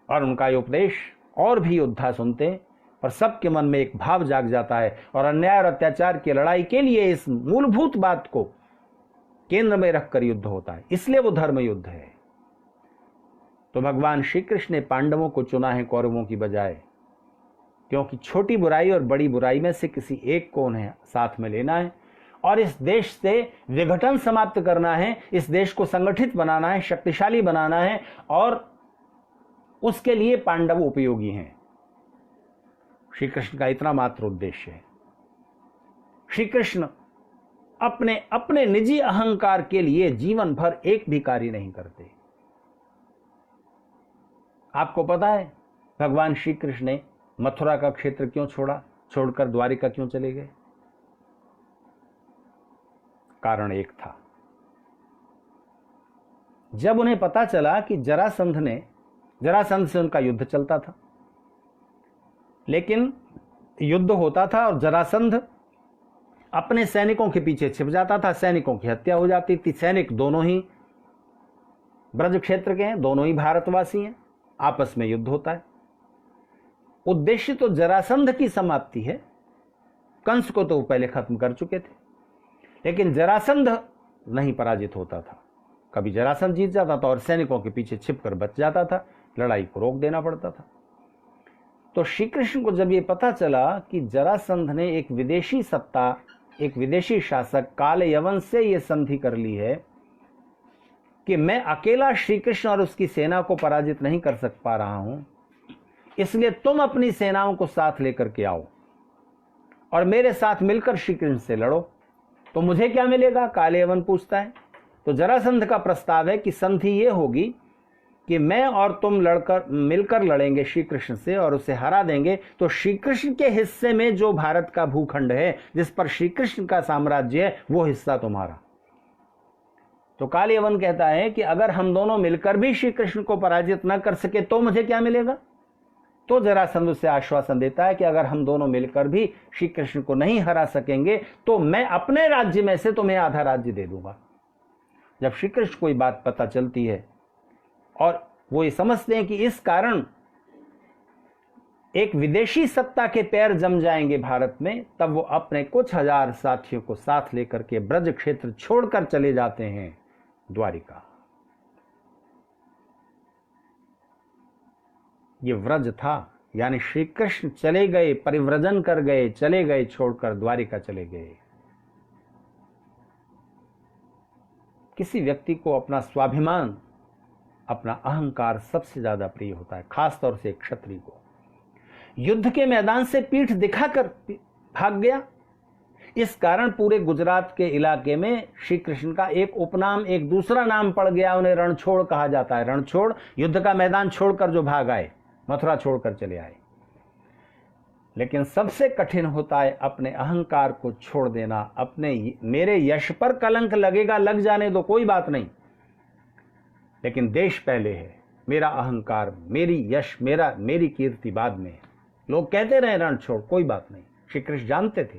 और उनका ये उपदेश और भी योद्धा सुनते और सबके मन में एक भाव जाग जाता है और अन्याय और अत्याचार की लड़ाई के लिए इस मूलभूत बात को केंद्र में रखकर युद्ध होता है, इसलिए वो धर्म युद्ध है। तो भगवान श्री कृष्ण ने पांडवों को चुना है कौरवों की बजाय, क्योंकि छोटी बुराई और बड़ी बुराई में से किसी एक को उन्हें साथ में लेना है और इस देश से विघटन समाप्त करना है, इस देश को संगठित बनाना है, शक्तिशाली बनाना है, और उसके लिए पांडव उपयोगी हैं। श्री कृष्ण का इतना मात्र उद्देश्य है। श्री कृष्ण अपने अपने निजी अहंकार के लिए जीवन भर एक भी कार्य नहीं करते। आपको पता है भगवान श्री कृष्ण ने मथुरा का क्षेत्र क्यों छोड़ा, छोड़कर द्वारिका क्यों चले गए? कारण एक था। जब उन्हें पता चला कि जरासंध से उनका युद्ध चलता था, लेकिन युद्ध होता था और जरासंध अपने सैनिकों के पीछे छिप जाता था, सैनिकों की हत्या हो जाती थी। सैनिक दोनों ही ब्रज क्षेत्र के हैं, दोनों ही भारतवासी हैं, आपस में युद्ध होता है। उद्देश्य तो जरासंध की समाप्ति है, कंस को तो पहले खत्म कर चुके थे, लेकिन जरासंध नहीं पराजित होता था। कभी जरासंध जीत जाता था और सैनिकों के पीछे छिपकर बच जाता था, लड़ाई को रोक देना पड़ता था। तो श्री कृष्ण को जब ये पता चला कि जरासंध ने एक विदेशी सत्ता, एक विदेशी शासक काल यवन से ये संधि कर ली है कि मैं अकेला श्री कृष्ण और उसकी सेना को पराजित नहीं कर पा रहा हूं, इसलिए तुम अपनी सेनाओं को साथ लेकर के आओ और मेरे साथ मिलकर श्री कृष्ण से लड़ो, तो मुझे क्या मिलेगा? काल यवन पूछता है। तो जरासंध का प्रस्ताव है कि संधि ये होगी कि मैं और तुम मिलकर लड़ेंगे श्री कृष्ण से और उसे हरा देंगे, तो श्री कृष्ण के हिस्से में जो भारत का भूखंड है, जिस पर श्री कृष्ण का साम्राज्य है, वो हिस्सा तुम्हारा। तो काल यवन कहता है कि अगर हम दोनों मिलकर भी श्री कृष्ण को पराजित न कर सके तो मुझे क्या मिलेगा? तो जरासंध उससे आश्वासन देता है कि अगर हम दोनों मिलकर भी श्री कृष्ण को नहीं हरा सकेंगे तो मैं अपने राज्य में से तुम्हें आधा राज्य दे दूंगा। जब श्री कृष्ण को ये बात पता चलती है और वो ये समझते हैं कि इस कारण एक विदेशी सत्ता के पैर जम जाएंगे भारत में, तब वो अपने कुछ हजार साथियों को साथ लेकर के ब्रज क्षेत्र छोड़कर चले जाते हैं द्वारिका। ये व्रज था, यानी श्री कृष्ण चले गए, परिव्रजन कर गए, चले गए, छोड़कर द्वारिका चले गए। किसी व्यक्ति को अपना स्वाभिमान, अपना अहंकार सबसे ज्यादा प्रिय होता है, खासतौर से क्षत्रिय को। युद्ध के मैदान से पीठ दिखाकर भाग गया, इस कारण पूरे गुजरात के इलाके में श्री कृष्ण का एक उपनाम, एक दूसरा नाम पड़ गया, उन्हें रणछोड़ कहा जाता है। रणछोड़, युद्ध का मैदान छोड़कर जो भाग आए, मथुरा छोड़कर चले आए। लेकिन सबसे कठिन होता है अपने अहंकार को छोड़ देना। अपने मेरे यश पर कलंक लगेगा, लग जाने दो, कोई बात नहीं, लेकिन देश पहले है, मेरा अहंकार, मेरी यश, मेरी कीर्ति बाद में। लोग कहते रहे रण छोड़, कोई बात नहीं। श्री कृष्ण जानते थे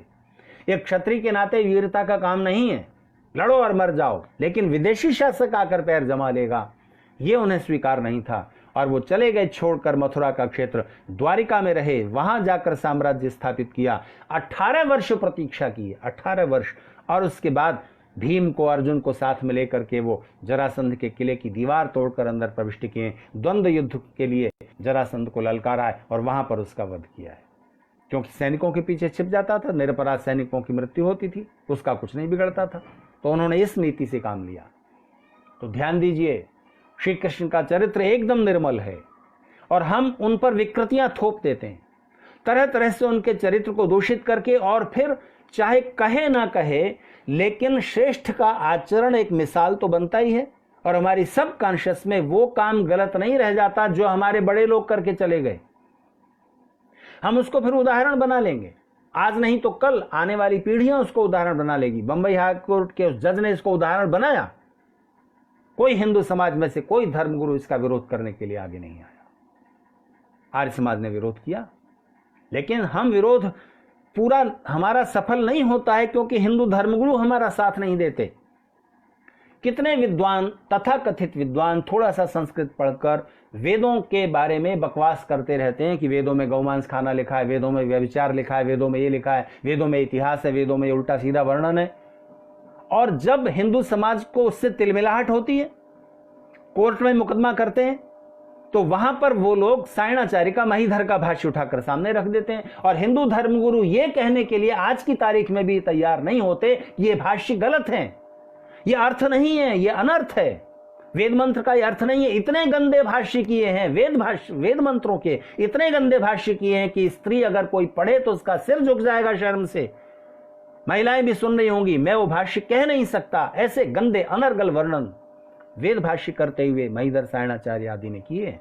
एक क्षत्रिय के नाते वीरता का काम नहीं है, लड़ो और मर जाओ, लेकिन विदेशी शासक आकर पैर जमा लेगा, ये उन्हें स्वीकार नहीं था। और वो चले गए छोड़कर मथुरा का क्षेत्र, द्वारिका में रहे, वहां जाकर साम्राज्य स्थापित किया। 18 वर्ष प्रतीक्षा की, 18 वर्ष। और उसके बाद भीम को, अर्जुन को साथ में लेकर के वो जरासंध के किले की दीवार तोड़कर अंदर प्रविष्ट किए, द्वंद्व युद्ध के लिए जरासंध को ललकारा है और वहां पर उसका वध किया है। क्योंकि सैनिकों के पीछे छिप जाता था, निरपराध सैनिकों की मृत्यु होती थी, उसका कुछ नहीं बिगड़ता था, तो उन्होंने इस नीति से काम लिया। तो ध्यान दीजिए, श्री कृष्ण का चरित्र एकदम निर्मल है और हम उन पर विकृतियां थोप देते हैं, तरह तरह से उनके चरित्र को दूषित करके, और फिर चाहे कहे ना कहे, लेकिन श्रेष्ठ का आचरण एक मिसाल तो बनता ही है। और हमारी सब कॉन्शियस में वो काम गलत नहीं रह जाता जो हमारे बड़े लोग करके चले गए, हम उसको फिर उदाहरण बना लेंगे। आज नहीं तो कल आने वाली पीढ़ियां उसको उदाहरण बना लेगी। बंबई हाई कोर्ट के उस जज ने इसको उदाहरण बनाया, कोई हिंदू समाज में से कोई धर्मगुरु इसका विरोध करने के लिए आगे नहीं आया। आर्य समाज ने विरोध किया, लेकिन हम विरोध पूरा हमारा सफल नहीं होता है क्योंकि हिंदू धर्मगुरु हमारा साथ नहीं देते। कितने विद्वान, तथाकथित विद्वान, थोड़ा सा संस्कृत पढ़कर वेदों के बारे में बकवास करते रहते हैं कि वेदों में गौमांस खाना लिखा है, वेदों में व्यभिचार लिखा है, वेदों में ये लिखा है, वेदों में इतिहास है, वेदों में उल्टा सीधा वर्णन है। और जब हिंदू समाज को उससे तिलमिलाहट होती है, कोर्ट में मुकदमा करते हैं, तो वहां पर वो लोग सायणाचार्य का, महीधर का भाष्य उठाकर सामने रख देते हैं। और हिंदू धर्मगुरु ये कहने के लिए आज की तारीख में भी तैयार नहीं होते कि ये भाष्य गलत है, ये अर्थ नहीं है, ये अनर्थ है, वेद मंत्र का ये अर्थ नहीं है। इतने गंदे भाष्य किए हैं वेद मंत्रों के, इतने गंदे भाष्य किए हैं कि स्त्री अगर कोई पढ़े तो उसका सिर झुक जाएगा शर्म से, महिलाएं भी सुन रही होंगी, मैं वो भाष्य कह नहीं सकता। ऐसे गंदे अनर्गल वर्णन वेद भाष्य करते हुए महीधर, सायणाचार्य आदि ने किए,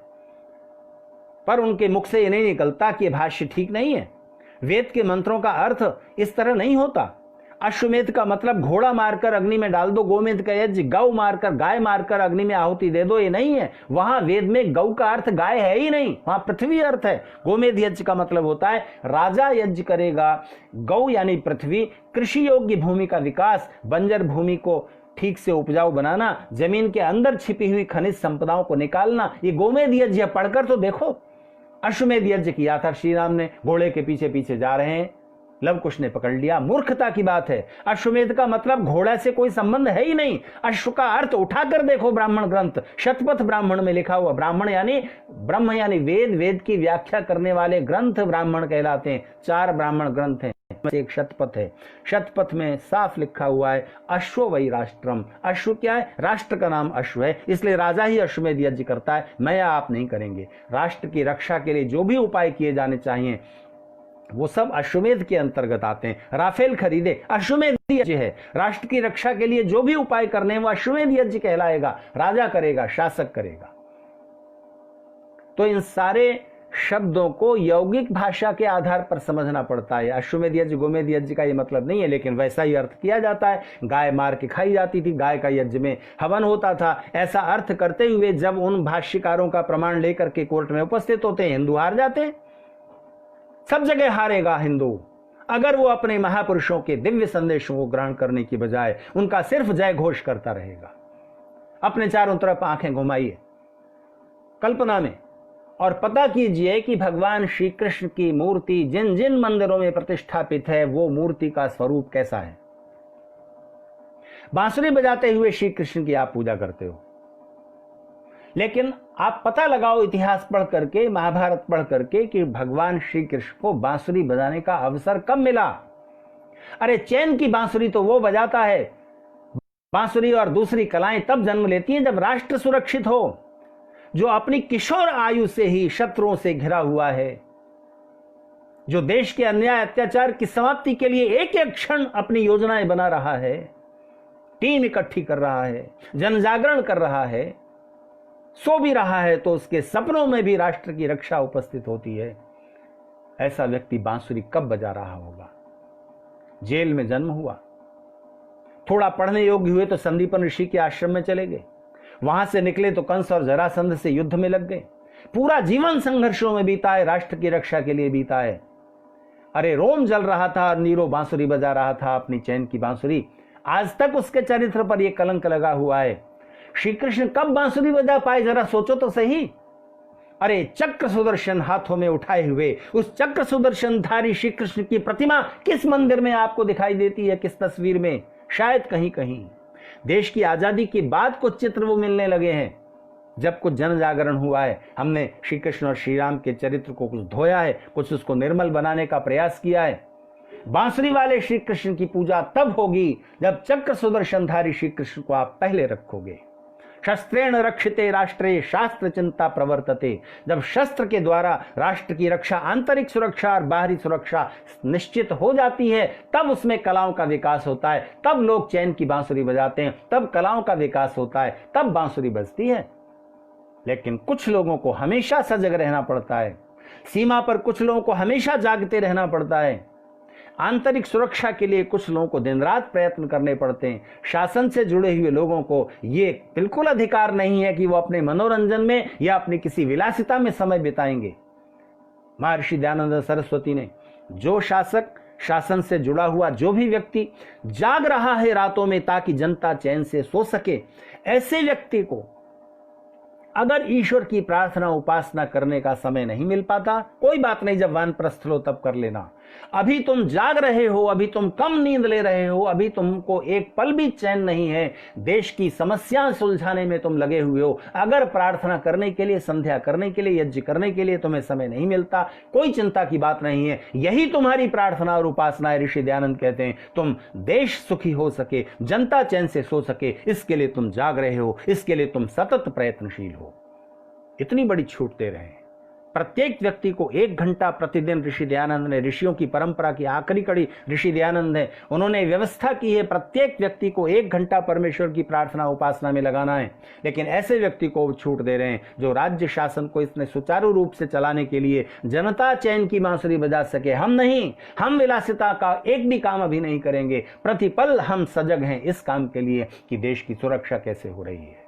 पर उनके मुख से ये नहीं निकलता कि ये भाष्य ठीक नहीं है। वेद के मंत्रों का अर्थ इस तरह नहीं होता। अश्वमेध का मतलब घोड़ा मारकर अग्नि में डाल दो, गोमेध का यज्ञ गौ मारकर, गाय मारकर अग्नि में आहुति दे दो, ये नहीं है। वहां वेद में गौ का अर्थ गाय है ही नहीं, वहां पृथ्वी अर्थ है। गोमेध यज्ञ का मतलब होता है राजा यज्ञ करेगा, गौ यानी पृथ्वी, कृषि योग्य भूमि का विकास, बंजर भूमि को ठीक से उपजाऊ बनाना, जमीन के अंदर छिपी हुई खनिज संपदाओं को निकालना, ये गोमेध यज्ञ पढ़कर तो देखो। अश्वमेध यज्ञ किया था श्री राम ने, घोड़े के पीछे पीछे जा रहे हैं, लव कुश ने पकड़ लिया, मूर्खता की बात है। अश्वमेध का मतलब घोड़ा से कोई संबंध है ही नहीं। अश्व का अर्थ उठाकर देखो ब्राह्मण ग्रंथ, शतपथ ब्राह्मण में लिखा हुआ, ब्राह्मण यानी ब्रह्म यानी वेद, वेद की व्याख्या करने वाले ग्रंथ ब्राह्मण कहलाते हैं। 4 ब्राह्मण ग्रंथ हैं, एक शतपथ है। शतपथ में साफ लिखा हुआ है अश्व वै राष्ट्रम। अश्व क्या है? राष्ट्र का नाम अश्व है, इसलिए राजा ही अश्वमेध यज्ञ करता है, मैं या आप नहीं करेंगे। राष्ट्र की रक्षा के लिए जो भी उपाय किए जाने चाहिए वो सब अश्वमेध के अंतर्गत आते हैं। राफेल खरीदे, अश्वमेध यज्ञ है। राष्ट्र की रक्षा के लिए जो भी उपाय करने हैं वो अश्वमेध यज्ञ कहलाएगा। राजा करेगा, शासक करेगा। तो इन सारे शब्दों को यौगिक भाषा के आधार पर समझना पड़ता है। अश्वमेध यज्ञ गोमेध यज्ञ का ये मतलब नहीं है, लेकिन वैसा ही अर्थ किया जाता है। गाय मार के खाई जाती थी, गाय का यज्ञ में हवन होता था, ऐसा अर्थ करते हुए जब उन भाष्यकारों का प्रमाण लेकर के कोर्ट में उपस्थित होते हैं, हिंदू हार जाते हैं। सब जगह हारेगा हिंदू अगर वो अपने महापुरुषों के दिव्य संदेशों को ग्रहण करने की बजाय उनका सिर्फ जय घोष करता रहेगा। अपने चारों तरफ आंखें घुमाइए कल्पना में और पता कीजिए कि भगवान श्री कृष्ण की मूर्ति जिन जिन मंदिरों में प्रतिष्ठापित है वो मूर्ति का स्वरूप कैसा है। बांसुरी बजाते हुए श्री कृष्ण की आप पूजा करते हो, लेकिन आप पता लगाओ इतिहास पढ़ करके, महाभारत पढ़ करके कि भगवान श्री कृष्ण को बांसुरी बजाने का अवसर कब मिला। अरे चैन की बांसुरी तो वो बजाता है, बांसुरी और दूसरी कलाएं तब जन्म लेती हैं जब राष्ट्र सुरक्षित हो, जो अपनी किशोर आयु से ही शत्रुओं से घिरा हुआ है, जो देश के अन्याय अत्याचार की समाप्ति के लिए एक एक क्षण अपनी योजनाएं बना रहा है, टीम इकट्ठी कर रहा है, जन जागरण कर रहा है, सो भी रहा है तो उसके सपनों में भी राष्ट्र की रक्षा उपस्थित होती है। ऐसा व्यक्ति बांसुरी कब बजा रहा होगा। जेल में जन्म हुआ, थोड़ा पढ़ने योग्य हुए तो संदीपन ऋषि के आश्रम में चले गए, वहां से निकले तो कंस और जरासंध से युद्ध में लग गए, पूरा जीवन संघर्षों में बीता है, राष्ट्र की रक्षा के लिए बीता है। अरे रोम जल रहा था और नीरो बांसुरी बजा रहा था अपनी चैन की बांसुरी। आज तक उसके चरित्र पर यह कलंक लगा हुआ है। श्री कृष्ण कब बांसुरी बजा पाए, जरा सोचो तो सही। अरे चक्र सुदर्शन हाथों में उठाए हुए उस चक्र सुदर्शन धारी श्री कृष्ण की प्रतिमा किस मंदिर में आपको दिखाई देती है, किस तस्वीर में? शायद कहीं कहीं देश की आजादी के बाद कुछ चित्र वो मिलने लगे हैं, जब कुछ जन जागरण हुआ है, हमने श्री कृष्ण और श्री राम के चरित्र को कुछ धोया है, कुछ उसको निर्मल बनाने का प्रयास किया है। बांसुरी वाले श्री कृष्ण की पूजा तब होगी जब चक्र सुदर्शनधारी श्री कृष्ण को आप पहले रखोगे। शस्त्रेण रक्षिते राष्ट्रे शास्त्र चिंता प्रवर्तते, जब शस्त्र के द्वारा राष्ट्र की रक्षा, आंतरिक सुरक्षा और बाहरी सुरक्षा निश्चित हो जाती है, तब उसमें कलाओं का विकास होता है, तब लोग चैन की बांसुरी बजाते हैं, तब कलाओं का विकास होता है, तब बांसुरी बजती है। लेकिन कुछ लोगों को हमेशा सजग रहना पड़ता है, सीमा पर कुछ लोगों को हमेशा जागते रहना पड़ता है, आंतरिक सुरक्षा के लिए कुछ लोगों को दिन रात प्रयत्न करने पड़ते हैं। शासन से जुड़े हुए लोगों को ये बिल्कुल अधिकार नहीं है कि वो अपने मनोरंजन में या अपनी किसी विलासिता में समय बिताएंगे। महर्षि दयानंद सरस्वती ने, जो शासक, शासन से जुड़ा हुआ जो भी व्यक्ति जाग रहा है रातों में ताकि जनता चैन से सो सके, ऐसे व्यक्ति को अगर ईश्वर की प्रार्थना उपासना करने का समय नहीं मिल पाता, कोई बात नहीं, जब वानप्रस्थ लो तब कर लेना। अभी तुम जाग रहे हो, अभी तुम कम नींद ले रहे हो, अभी तुमको एक पल भी चैन नहीं है, देश की समस्याएं सुलझाने में तुम लगे हुए हो। अगर प्रार्थना करने के लिए, संध्या करने के लिए, यज्ञ करने के लिए तुम्हें समय नहीं मिलता, कोई चिंता की बात नहीं है, यही तुम्हारी प्रार्थना और उपासना है। ऋषि दयानंद कहते हैं, तुम देश सुखी हो सके, जनता चैन से सो सके, इसके लिए तुम जाग रहे हो, इसके लिए तुम सतत प्रयत्नशील हो। इतनी बड़ी छूट दे रहे हैं। प्रत्येक व्यक्ति को 1 घंटा प्रतिदिन, ऋषि दयानंद ने, ऋषियों की परंपरा की आखिरी कड़ी ऋषि दयानंद है, उन्होंने व्यवस्था की है प्रत्येक व्यक्ति को 1 घंटा परमेश्वर की प्रार्थना उपासना में लगाना है। लेकिन ऐसे व्यक्ति को छूट दे रहे हैं जो राज्य शासन को इसने सुचारू रूप से चलाने के लिए जनता चैन की बांसुरी बजा सके। हम नहीं, हम विलासिता का एक भी काम अभी नहीं करेंगे, प्रतिपल हम सजग हैं इस काम के लिए कि देश की सुरक्षा कैसे हो रही है।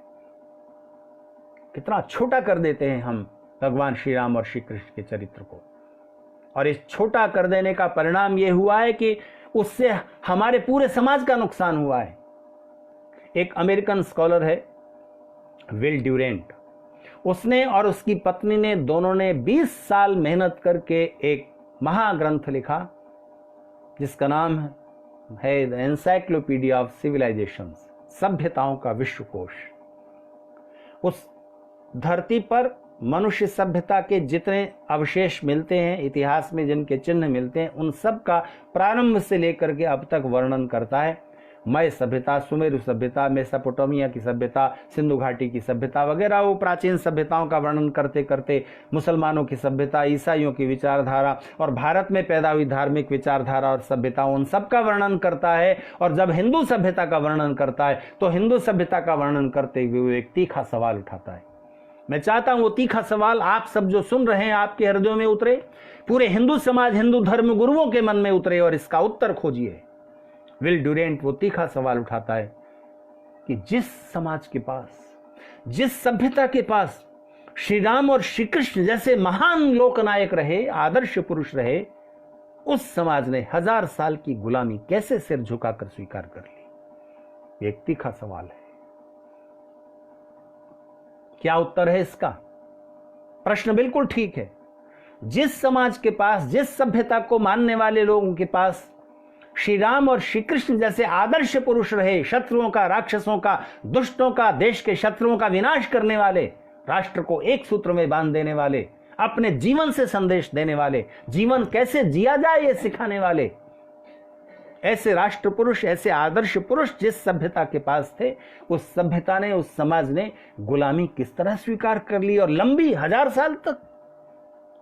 कितना छोटा कर देते हैं हम भगवान श्री राम और श्री कृष्ण के चरित्र को, और इस छोटा कर देने का परिणाम यह हुआ है कि उससे हमारे पूरे समाज का नुकसान हुआ है। एक अमेरिकन स्कॉलर है विल ड्यूरेंट, उसने और उसकी पत्नी ने, दोनों ने 20 साल मेहनत करके एक महाग्रंथ लिखा जिसका नाम है द एनसाइक्लोपीडिया ऑफ सिविलाइजेशंस, सभ्यताओं का विश्वकोश। उस धरती पर मनुष्य सभ्यता के जितने अवशेष मिलते हैं, इतिहास में जिनके चिन्ह मिलते हैं, उन सब का प्रारंभ से लेकर के अब तक वर्णन करता है। मय सभ्यता, सुमेरु सभ्यता, मेसोपोटामिया की सभ्यता, सिंधु घाटी की सभ्यता वगैरह, वो प्राचीन सभ्यताओं का वर्णन करते करते मुसलमानों की सभ्यता, ईसाइयों की विचारधारा और भारत में पैदा हुई धार्मिक विचारधारा और सभ्यता, उन सब का वर्णन करता है। और जब हिंदू सभ्यता का वर्णन करता है तो हिंदू सभ्यता का वर्णन करते हुए वो एक तीखा सवाल उठाता है, मैं चाहता हूं वो तीखा सवाल आप सब जो सुन रहे हैं आपके हृदयों में उतरे, पूरे हिंदू समाज, हिंदू धर्म गुरुओं के मन में उतरे और इसका उत्तर खोजिए। विल ड्यूरेंट वो तीखा सवाल उठाता है कि जिस समाज के पास, जिस सभ्यता के पास श्री राम और श्री कृष्ण जैसे महान लोकनायक रहे, आदर्श पुरुष रहे, उस समाज ने 1000 साल की गुलामी कैसे सिर झुकाकर स्वीकार कर ली? एक तीखा सवाल है। क्या उत्तर है इसका? प्रश्न बिल्कुल ठीक है। जिस समाज के पास, जिस सभ्यता को मानने वाले लोगों के पास श्री राम और श्री कृष्ण जैसे आदर्श पुरुष रहे, शत्रुओं का, राक्षसों का, दुष्टों का, देश के शत्रुओं का विनाश करने वाले, राष्ट्र को एक सूत्र में बांध देने वाले, अपने जीवन से संदेश देने वाले, जीवन कैसे जिया जाए ये सिखाने वाले, ऐसे राष्ट्र पुरुष, ऐसे आदर्श पुरुष जिस सभ्यता के पास थे, उस सभ्यता ने, उस समाज ने गुलामी किस तरह स्वीकार कर ली और लंबी 1000 साल तक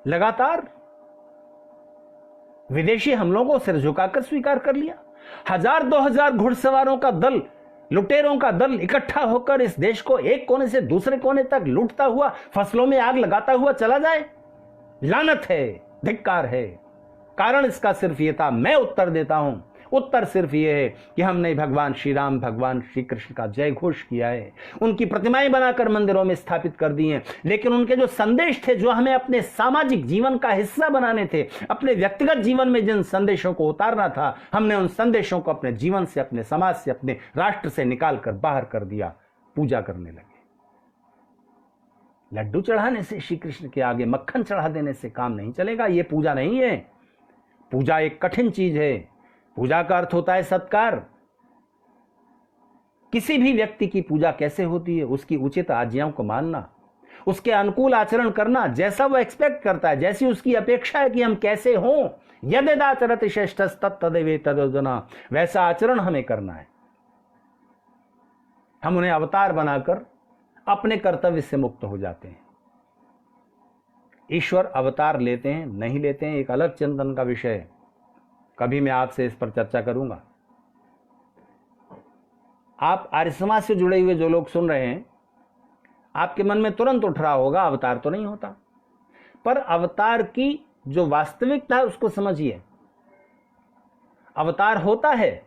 लगातार विदेशी हमलों को सिर झुकाकर स्वीकार कर लिया। 1000-2000 घुड़सवारों का दल, लुटेरों का दल इकट्ठा होकर इस देश को एक कोने से दूसरे कोने तक लूटता हुआ, फसलों में आग लगाता हुआ चला जाए? लानत है, धिक्कार है। कारण इसका सिर्फ ये था, मैं उत्तर देता हूं, उत्तर सिर्फ ये है कि हमने भगवान श्री राम, भगवान श्री कृष्ण का जय घोष किया है, उनकी प्रतिमाएं बनाकर मंदिरों में स्थापित कर दी हैं, लेकिन उनके जो संदेश थे, जो हमें अपने सामाजिक जीवन का हिस्सा बनाने थे, अपने व्यक्तिगत जीवन में जिन संदेशों को उतारना था, हमने उन संदेशों को अपने जीवन से, अपने समाज से, अपने राष्ट्र से निकाल कर बाहर कर दिया, पूजा करने लगे। लड्डू चढ़ाने से, श्री कृष्ण के आगे मक्खन चढ़ा देने से काम नहीं चलेगा। ये पूजा नहीं है। पूजा एक कठिन चीज है। पूजा का अर्थ होता है सत्कार। किसी भी व्यक्ति की पूजा कैसे होती है? उसकी उचित आज्ञाओं को मानना, उसके अनुकूल आचरण करना, जैसा वो एक्सपेक्ट करता है, जैसी उसकी अपेक्षा है कि हम कैसे हों। यदेदाचरति श्रेष्ठस्तत्तदेवेति तद्योजना, वैसा आचरण हमें करना है। हम उन्हें अवतार बनाकर अपने कर्तव्य से मुक्त हो जाते हैं। ईश्वर अवतार लेते हैं, नहीं लेते हैं, एक अलग चिंतन का विषय है। कभी मैं आपसे इस पर चर्चा करूंगा। आप आर्य समाज से जुड़े हुए जो लोग सुन रहे हैं, आपके मन में तुरंत उठ रहा होगा अवतार तो नहीं होता, पर अवतार की जो वास्तविकता है उसको समझिए। अवतार होता है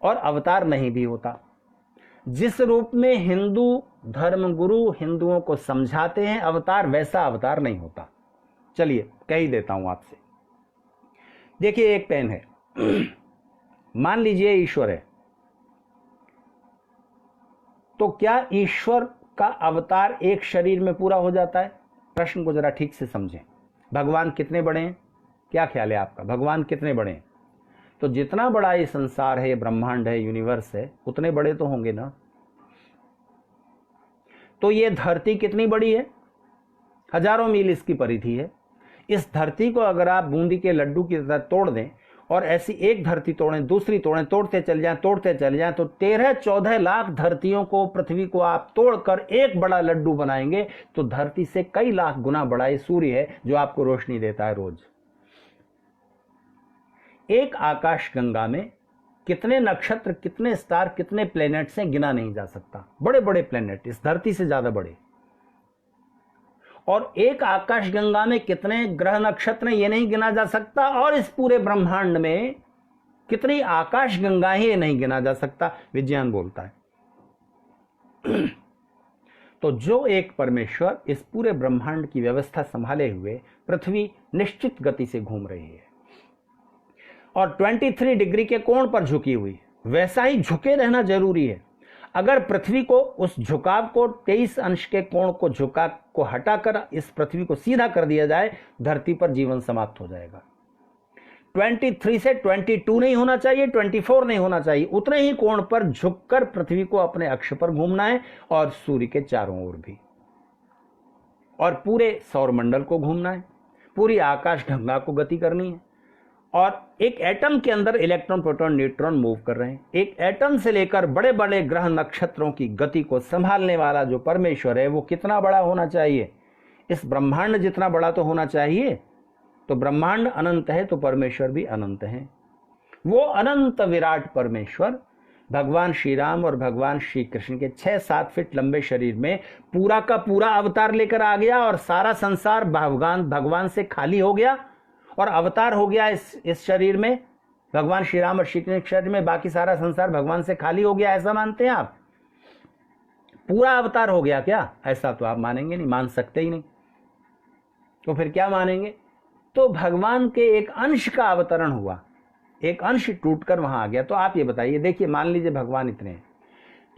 और अवतार नहीं भी होता। जिस रूप में हिंदू धर्म गुरु हिंदुओं को समझाते हैं अवतार, वैसा अवतार नहीं होता। चलिए कह ही देता हूं आपसे। देखिए, एक पेन है, मान लीजिए ईश्वर है, तो क्या ईश्वर का अवतार एक शरीर में पूरा हो जाता है? प्रश्न को जरा ठीक से समझें। भगवान कितने बड़े हैं? क्या ख्याल है आपका? भगवान कितने बड़े हैं? तो जितना बड़ा ये संसार है, ये ब्रह्मांड है, यूनिवर्स है, उतने बड़े तो होंगे ना। तो ये धरती कितनी बड़ी है? हजारों मील इसकी परिधि है। इस धरती को अगर आप बूंदी के लड्डू की तरह तोड़ दें और ऐसी एक धरती तोड़ें, दूसरी तोड़ें, तोड़ते चल जाएं तो 13-14 लाख धरतियों को, पृथ्वी को आप तोड़कर एक बड़ा लड्डू बनाएंगे तो धरती से कई लाख गुना बड़ा ये सूर्य है जो आपको रोशनी देता है रोज। एक आकाश गंगा में कितने नक्षत्र, कितने स्टार, कितने प्लेनेट्स हैं, गिना नहीं जा सकता। बड़े बड़े प्लेनेट, इस धरती से ज्यादा बड़े। और एक आकाश गंगा में कितने ग्रह नक्षत्र हैं, ये नहीं गिना जा सकता। और इस पूरे ब्रह्मांड में कितनी आकाश गंगाएं, ये नहीं गिना जा सकता। विज्ञान बोलता है। तो जो एक परमेश्वर इस पूरे ब्रह्मांड की व्यवस्था संभाले हुए पृथ्वी निश्चित गति से घूम रही है और 23 डिग्री के कोण पर झुकी हुई, वैसा ही झुके रहना जरूरी है। अगर पृथ्वी को, उस झुकाव को, 23 अंश के कोण को, झुकाव को हटाकर इस पृथ्वी को सीधा कर दिया जाए, धरती पर जीवन समाप्त हो जाएगा। 23 से 22 नहीं होना चाहिए, 24 नहीं होना चाहिए। उतने ही कोण पर झुककर पृथ्वी को अपने अक्ष पर घूमना है और सूर्य के चारों ओर भी, और पूरे सौरमंडल को घूमना है, पूरी आकाश गंगा को गति करनी है। और एक एटम के अंदर इलेक्ट्रॉन, प्रोटॉन, न्यूट्रॉन मूव कर रहे हैं। एक एटम से लेकर बड़े बड़े ग्रह नक्षत्रों की गति को संभालने वाला जो परमेश्वर है, वो कितना बड़ा होना चाहिए? इस ब्रह्मांड जितना बड़ा तो होना चाहिए। तो ब्रह्मांड अनंत है तो परमेश्वर भी अनंत है। वो अनंत विराट परमेश्वर भगवान श्री राम और भगवान श्री कृष्ण के 6-7 फीट लंबे शरीर में पूरा का पूरा अवतार लेकर आ गया और सारा संसार भगवान से खाली हो गया और अवतार हो गया इस शरीर में, भगवान श्री राम और श्री कृष्ण के शरीर में बाकी सारा संसार भगवान से खाली हो गया, ऐसा मानते हैं आप? पूरा अवतार हो गया क्या? ऐसा तो आप मानेंगे नहीं, मान सकते ही नहीं। तो फिर क्या मानेंगे? तो भगवान के एक अंश का अवतरण हुआ, एक अंश टूटकर वहां आ गया। तो आप ये बताइए, देखिए मान लीजिए भगवान इतने हैं,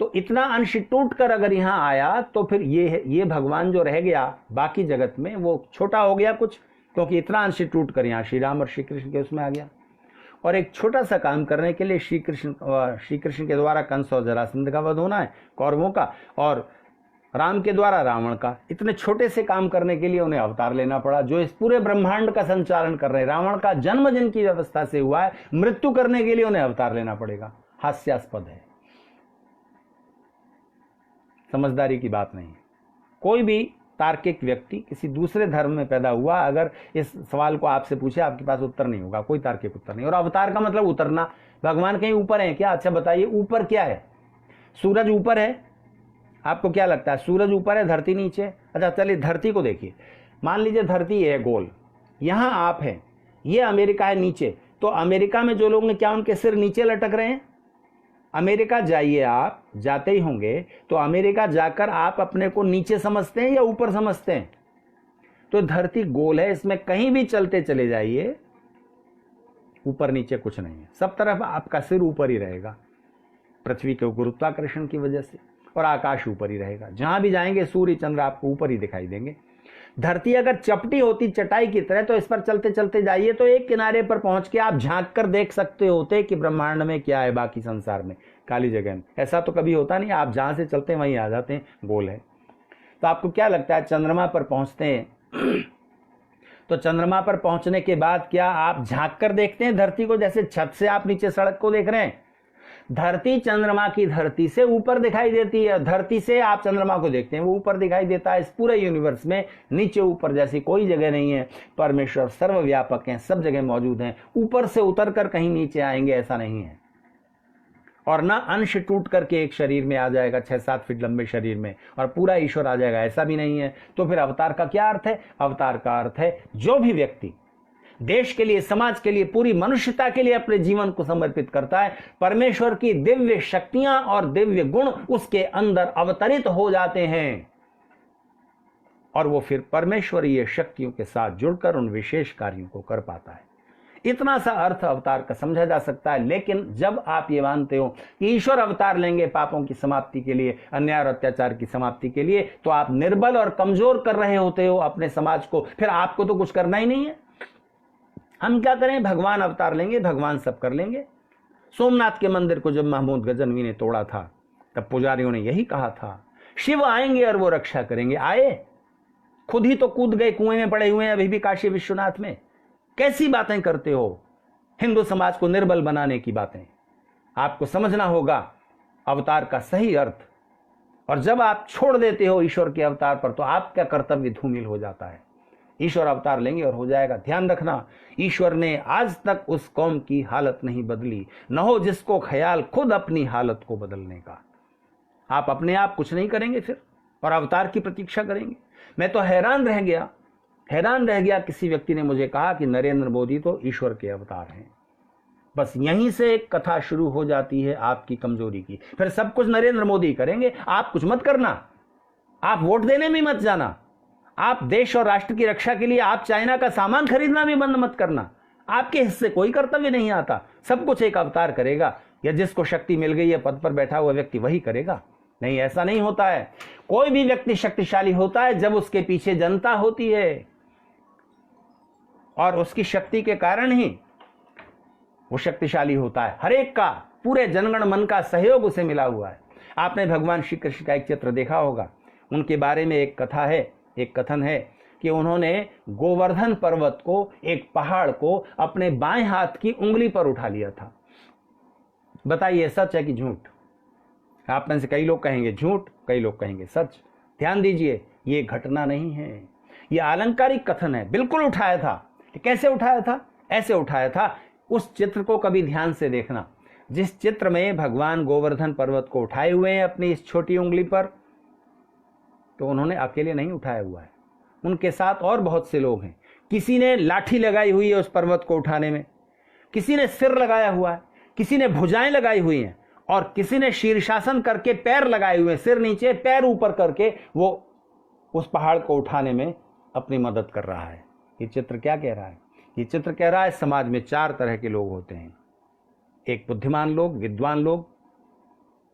तो इतना अंश टूटकर अगर यहां आया तो फिर ये भगवान जो रह गया बाकी जगत में वो छोटा हो गया कुछ, क्योंकि इतना अंश टूटकर यहाँ श्री राम और श्री कृष्ण के उसमें आ गया। और एक छोटा सा काम करने के लिए श्री कृष्ण के द्वारा कंस और जरासंध का वध होना है, कौरवों का, और राम के द्वारा रावण का। इतने छोटे से काम करने के लिए उन्हें अवतार लेना पड़ा, जो इस पूरे ब्रह्मांड का संचालन कर रहे हैं। रावण का जन्म जिनकी व्यवस्था से हुआ है, मृत्यु करने के लिए उन्हें अवतार लेना पड़ेगा। हास्यास्पद है, समझदारी की बात नहीं है। कोई भी तार्किक व्यक्ति किसी दूसरे धर्म में पैदा हुआ, अगर इस सवाल को आपसे पूछे, आपके पास उत्तर नहीं होगा, कोई तार्किक उत्तर नहीं। और अवतार का मतलब उतरना। भगवान कहीं ऊपर है क्या? अच्छा बताइए, ऊपर क्या है? सूरज ऊपर है? आपको क्या लगता है सूरज ऊपर है, धरती नीचे? अच्छा चलिए धरती को देखिए, मान लीजिए धरती है गोल, यहां आप हैं, ये अमेरिका है नीचे, तो अमेरिका में जो लोग हैं क्या उनके सिर नीचे लटक रहे हैं? अमेरिका जाइए, आप जाते ही होंगे, तो अमेरिका जाकर आप अपने को नीचे समझते हैं या ऊपर समझते हैं? तो धरती गोल है, इसमें कहीं भी चलते चले जाइए, ऊपर नीचे कुछ नहीं है, सब तरफ आपका सिर ऊपर ही रहेगा, पृथ्वी के गुरुत्वाकर्षण की वजह से, और आकाश ऊपर ही रहेगा। जहां भी जाएंगे सूर्य चंद्र आपको ऊपर ही दिखाई देंगे। धरती अगर चपटी होती चटाई की तरह, तो इस पर चलते चलते जाइए, तो एक किनारे पर पहुंच के आप झांक कर देख सकते होते कि ब्रह्मांड में क्या है, बाकी संसार में, काली जगह में। ऐसा तो कभी होता नहीं, आप जहां से चलते हैं वहीं आ जाते हैं, गोल है। तो आपको क्या लगता है, चंद्रमा पर पहुंचते हैं तो चंद्रमा पर पहुंचने के बाद क्या आप झांक कर देखते हैं धरती को, जैसे छत से आप नीचे सड़क को देख रहे हैं? धरती चंद्रमा की धरती से ऊपर दिखाई देती है, धरती से आप चंद्रमा को देखते हैं वो ऊपर दिखाई देता है। इस पूरे यूनिवर्स में नीचे ऊपर जैसी कोई जगह नहीं है। परमेश्वर सर्वव्यापक हैं, सब जगह मौजूद हैं, ऊपर से उतर कर कहीं नीचे आएंगे ऐसा नहीं है। और ना अंश टूट करके एक शरीर में आ जाएगा 6-7 फीट लंबे शरीर में और पूरा ईश्वर आ जाएगा, ऐसा भी नहीं है। तो फिर अवतार का क्या अर्थ है? अवतार का अर्थ है जो भी व्यक्ति देश के लिए, समाज के लिए, पूरी मनुष्यता के लिए अपने जीवन को समर्पित करता है, परमेश्वर की दिव्य शक्तियां और दिव्य गुण उसके अंदर अवतरित हो जाते हैं और वो फिर परमेश्वरीय शक्तियों के साथ जुड़कर उन विशेष कार्यों को कर पाता है। इतना सा अर्थ अवतार का समझा जा सकता है। लेकिन जब आप ये मानते हो कि ईश्वर अवतार लेंगे पापों की समाप्ति के लिए, अन्याय और अत्याचार की समाप्ति के लिए, तो आप निर्बल और कमजोर कर रहे होते हो अपने समाज को। फिर आपको तो कुछ करना ही नहीं है। हम क्या करें? भगवान अवतार लेंगे, भगवान सब कर लेंगे। सोमनाथ के मंदिर को जब महमूद गजनवी ने तोड़ा था, तब पुजारियों ने यही कहा था, शिव आएंगे और वो रक्षा करेंगे। आए? खुद ही तो कूद गए, कुएं में पड़े हुए हैं अभी भी काशी विश्वनाथ में। कैसी बातें करते हो? हिंदू समाज को निर्बल बनाने की बातें। आपको समझना होगा अवतार का सही अर्थ। और जब आप छोड़ देते हो ईश्वर के अवतार पर, तो आपका कर्तव्य धूमिल हो जाता है। ईश्वर अवतार लेंगे और हो जाएगा। ध्यान रखना, ईश्वर ने आज तक उस कौम की हालत नहीं बदली, न हो जिसको ख्याल खुद अपनी हालत को बदलने का। आप अपने आप कुछ नहीं करेंगे फिर, और अवतार की प्रतीक्षा करेंगे। मैं तो हैरान रह गया, किसी व्यक्ति ने मुझे कहा कि नरेंद्र मोदी तो ईश्वर के अवतार हैं। बस यहीं से एक कथा शुरू हो जाती है आपकी कमजोरी की। फिर सब कुछ नरेंद्र मोदी करेंगे, आप कुछ मत करना, आप वोट देने में मत जाना, आप देश और राष्ट्र की रक्षा के लिए आप चाइना का सामान खरीदना भी बंद मत करना। आपके हिस्से कोई कर्तव्य नहीं आता, सब कुछ एक अवतार करेगा, या जिसको शक्ति मिल गई है पद पर बैठा हुआ व्यक्ति वही करेगा। नहीं, ऐसा नहीं होता है। कोई भी व्यक्ति शक्तिशाली होता है जब उसके पीछे जनता होती है, और उसकी शक्ति के कारण ही वो शक्तिशाली होता है। हर एक का, पूरे जनगण मन का सहयोग उसे मिला हुआ है। आपने भगवान श्री कृष्ण का एक चित्र देखा होगा, उनके बारे में एक कथा है, एक कथन है कि उन्होंने गोवर्धन पर्वत को, एक पहाड़ को अपने बाएं हाथ की उंगली पर उठा लिया था। बताइए सच है कि झूठ? आप में से कई लोग कहेंगे झूठ, कई लोग कहेंगे सच। ध्यान दीजिए, ये घटना नहीं है, ये आलंकारिक कथन है। बिल्कुल उठाया था। कैसे उठाया था? ऐसे उठाया था। उस चित्र को कभी ध्यान से देखना। जिस चित्र में भगवान गोवर्धन पर्वत को उठाए हुए हैं अपनी इस छोटी उंगली पर, तो उन्होंने अकेले नहीं उठाया हुआ है, उनके साथ और बहुत से लोग हैं। किसी ने लाठी लगाई हुई है उस पर्वत को उठाने में, किसी ने सिर लगाया हुआ है, किसी ने भुजाएं लगाई हुई हैं, और किसी ने शीर्षासन करके पैर लगाए हुए हैं, सिर नीचे पैर ऊपर करके वो उस पहाड़ को उठाने में अपनी मदद कर रहा है। ये चित्र क्या कह रहा है? ये चित्र कह रहा है समाज में 4 तरह के लोग होते हैं। एक बुद्धिमान लोग, विद्वान लोग,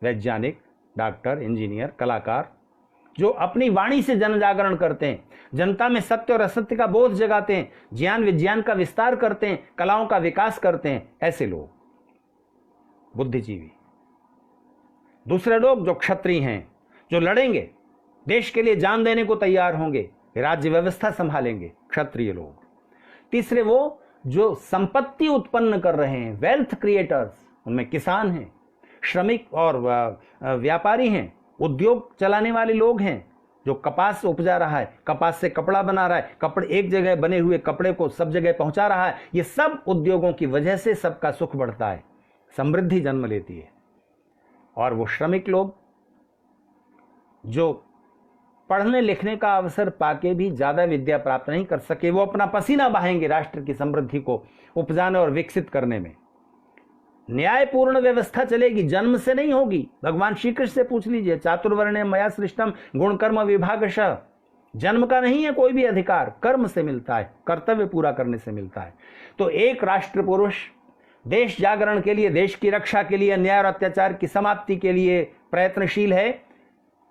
वैज्ञानिक, डॉक्टर, इंजीनियर, कलाकार, जो अपनी वाणी से जन जागरण करते हैं, जनता में सत्य और असत्य का बोध जगाते हैं, ज्ञान विज्ञान का विस्तार करते हैं, कलाओं का विकास करते हैं, ऐसे लोग बुद्धिजीवी। दूसरे लोग जो क्षत्रिय हैं, जो लड़ेंगे, देश के लिए जान देने को तैयार होंगे, राज्य व्यवस्था संभालेंगे, क्षत्रिय लोग। तीसरे वो जो संपत्ति उत्पन्न कर रहे हैं, वेल्थ क्रिएटर्स, उनमें किसान हैं, श्रमिक और व्यापारी हैं, उद्योग चलाने वाले लोग हैं, जो कपास उपजा रहा है, कपास से कपड़ा बना रहा है, कपड़े एक जगह बने हुए कपड़े को सब जगह पहुंचा रहा है। ये सब उद्योगों की वजह से सबका सुख बढ़ता है, समृद्धि जन्म लेती है। और वो श्रमिक लोग जो पढ़ने लिखने का अवसर पाके भी ज्यादा विद्या प्राप्त नहीं कर सके, वो अपना पसीना बहाएंगे राष्ट्र की समृद्धि को उपजाने और विकसित करने में। न्यायपूर्ण व्यवस्था चलेगी, जन्म से नहीं होगी। भगवान श्री कृष्ण से पूछ लीजिए, चातुर्वर्ण्यम मया सृष्टम गुण कर्म विभागशः। जन्म का नहीं है कोई भी अधिकार, कर्म से मिलता है, कर्तव्य पूरा करने से मिलता है। तो एक राष्ट्र पुरुष देश जागरण के लिए, देश की रक्षा के लिए, अन्याय और अत्याचार की समाप्ति के लिए प्रयत्नशील है,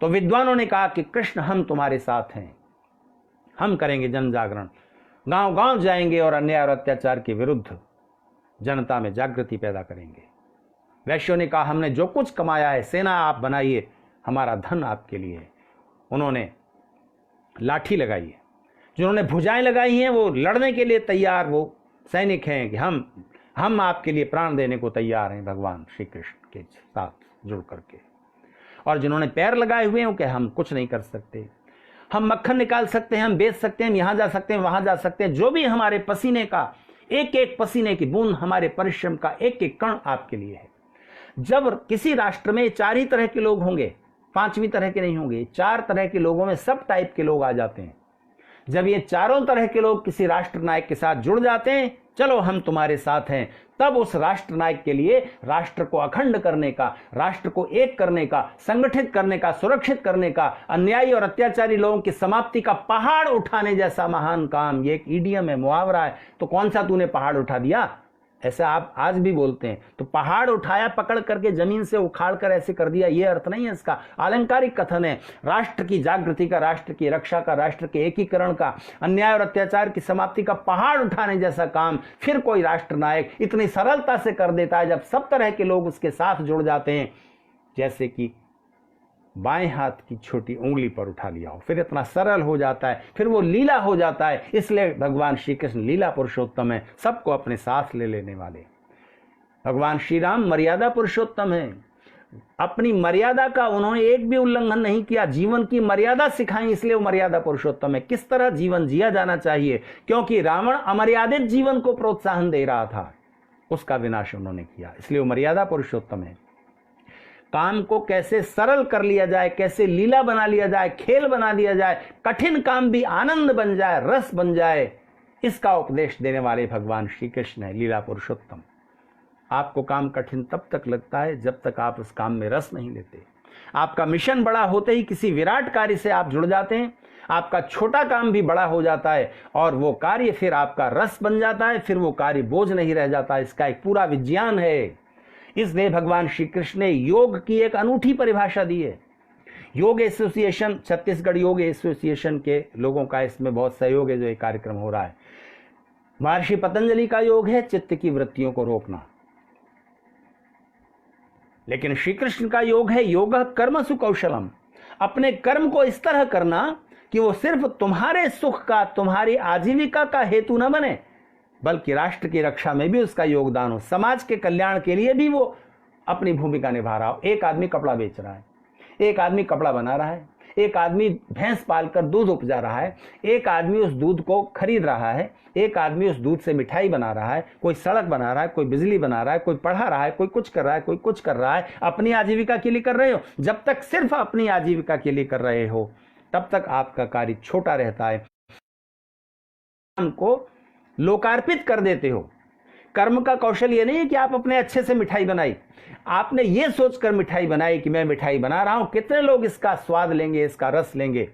तो विद्वानों ने कहा कि कृष्ण हम तुम्हारे साथ हैं, हम करेंगे जन जागरण, गांव गांव जाएंगे और अन्याय और अत्याचार के विरुद्ध जनता में जागृति पैदा करेंगे। वैश्यों ने कहा हमने जो कुछ कमाया है, सेना आप बनाइए, हमारा धन आपके लिए है। उन्होंने लाठी लगाई है, जिन्होंने भुजाएं लगाई हैं वो लड़ने के लिए तैयार, वो सैनिक हैं कि हम आपके लिए प्राण देने को तैयार हैं, भगवान श्री कृष्ण के साथ जुड़ करके। और जिन्होंने पैर लगाए हुए हैं वो क्या, हम कुछ नहीं कर सकते, हम मक्खन निकाल सकते हैं, हम बेच सकते हैं, हम यहां जा सकते हैं, वहां जा सकते हैं, जो भी हमारे पसीने का एक एक पसीने की बूंद, हमारे परिश्रम का एक एक कण आपके लिए है। जब किसी राष्ट्र में 4 ही तरह के लोग होंगे, 5वीं तरह के नहीं होंगे, 4 तरह के लोगों में सब टाइप के लोग आ जाते हैं। जब ये चारों तरह के लोग किसी राष्ट्र नायक के साथ जुड़ जाते हैं, चलो हम तुम्हारे साथ हैं, तब उस राष्ट्र नायक के लिए राष्ट्र को अखंड करने का, राष्ट्र को एक करने का, संगठित करने का, सुरक्षित करने का, अन्यायी और अत्याचारी लोगों की समाप्ति का पहाड़ उठाने जैसा महान काम, ये एक इडियम है, मुहावरा है। तो कौन सा तूने पहाड़ उठा दिया, ऐसा आप आज भी बोलते हैं। तो पहाड़ उठाया पकड़ करके, जमीन से उखाड़ कर ऐसे कर दिया, ये अर्थ नहीं है इसका, अलंकारिक कथन है। राष्ट्र की जागृति का, राष्ट्र की रक्षा का, राष्ट्र के एकीकरण का, अन्याय और अत्याचार की समाप्ति का पहाड़ उठाने जैसा काम फिर कोई राष्ट्र नायक इतनी सरलता से कर देता है, जब सब तरह के लोग उसके साथ जुड़ जाते हैं। जैसे कि बाएं हाथ की छोटी उंगली पर उठा लिया हो, फिर इतना सरल हो जाता है, फिर वो लीला हो जाता है। इसलिए भगवान श्री कृष्ण लीला पुरुषोत्तम है, सबको अपने साथ ले लेने वाले। भगवान श्री राम मर्यादा पुरुषोत्तम है, अपनी मर्यादा का उन्होंने एक भी उल्लंघन नहीं किया, जीवन की मर्यादा सिखाई, इसलिए वो मर्यादा पुरुषोत्तम है। किस तरह जीवन जिया जाना चाहिए, क्योंकि रावण अमर्यादित जीवन को प्रोत्साहन दे रहा था, उसका विनाश उन्होंने किया, इसलिए वो मर्यादा पुरुषोत्तम है। काम को कैसे सरल कर लिया जाए, कैसे लीला बना लिया जाए, खेल बना दिया जाए, कठिन काम भी आनंद बन जाए, रस बन जाए, इसका उपदेश देने वाले भगवान श्री कृष्ण है, लीला पुरुषोत्तम। आपको काम कठिन तब तक लगता है जब तक आप उस काम में रस नहीं लेते। आपका मिशन बड़ा होते ही किसी विराट कार्य से आप जुड़ जाते हैं, आपका छोटा काम भी बड़ा हो जाता है और वो कार्य फिर आपका रस बन जाता है, फिर वो कार्य बोझ नहीं रह जाता। इसका एक पूरा विज्ञान है। इसलिए भगवान श्री कृष्ण ने योग की एक अनूठी परिभाषा दी है। योग एसोसिएशन, छत्तीसगढ़ योग एसोसिएशन के लोगों का इसमें बहुत सहयोग है, जो एक कार्यक्रम हो रहा है। महर्षि पतंजलि का योग है चित्त की वृत्तियों को रोकना, लेकिन श्री कृष्ण का योग है योग कर्मसु कौशलम, अपने कर्म को इस तरह करना कि वो सिर्फ तुम्हारे सुख का, तुम्हारी आजीविका का हेतु न बने, बल्कि राष्ट्र की रक्षा में भी उसका योगदान हो, समाज के कल्याण के लिए भी वो अपनी भूमिका निभा रहा हो। एक आदमी कपड़ा बेच रहा है, एक आदमी कपड़ा बना रहा है, एक आदमी भैंस पालकर दूध उपजा रहा है, एक आदमी उस दूध को खरीद रहा है, एक आदमी उस दूध से मिठाई बना रहा है, कोई सड़क बना रहा है, कोई बिजली बना रहा है, कोई पढ़ा रहा है, कोई कुछ कर रहा है, कोई कुछ कर रहा है। अपनी आजीविका के लिए कर रहे हो। जब तक सिर्फ अपनी आजीविका के लिए कर रहे हो तब तक आपका कार्य छोटा रहता है, को लोकार्पित कर देते हो। कर्म का कौशल ये नहीं है कि आप अपने अच्छे से मिठाई बनाई, आपने ये सोचकर मिठाई बनाई कि मैं मिठाई बना रहा हूं, कितने लोग इसका स्वाद लेंगे, इसका रस लेंगे।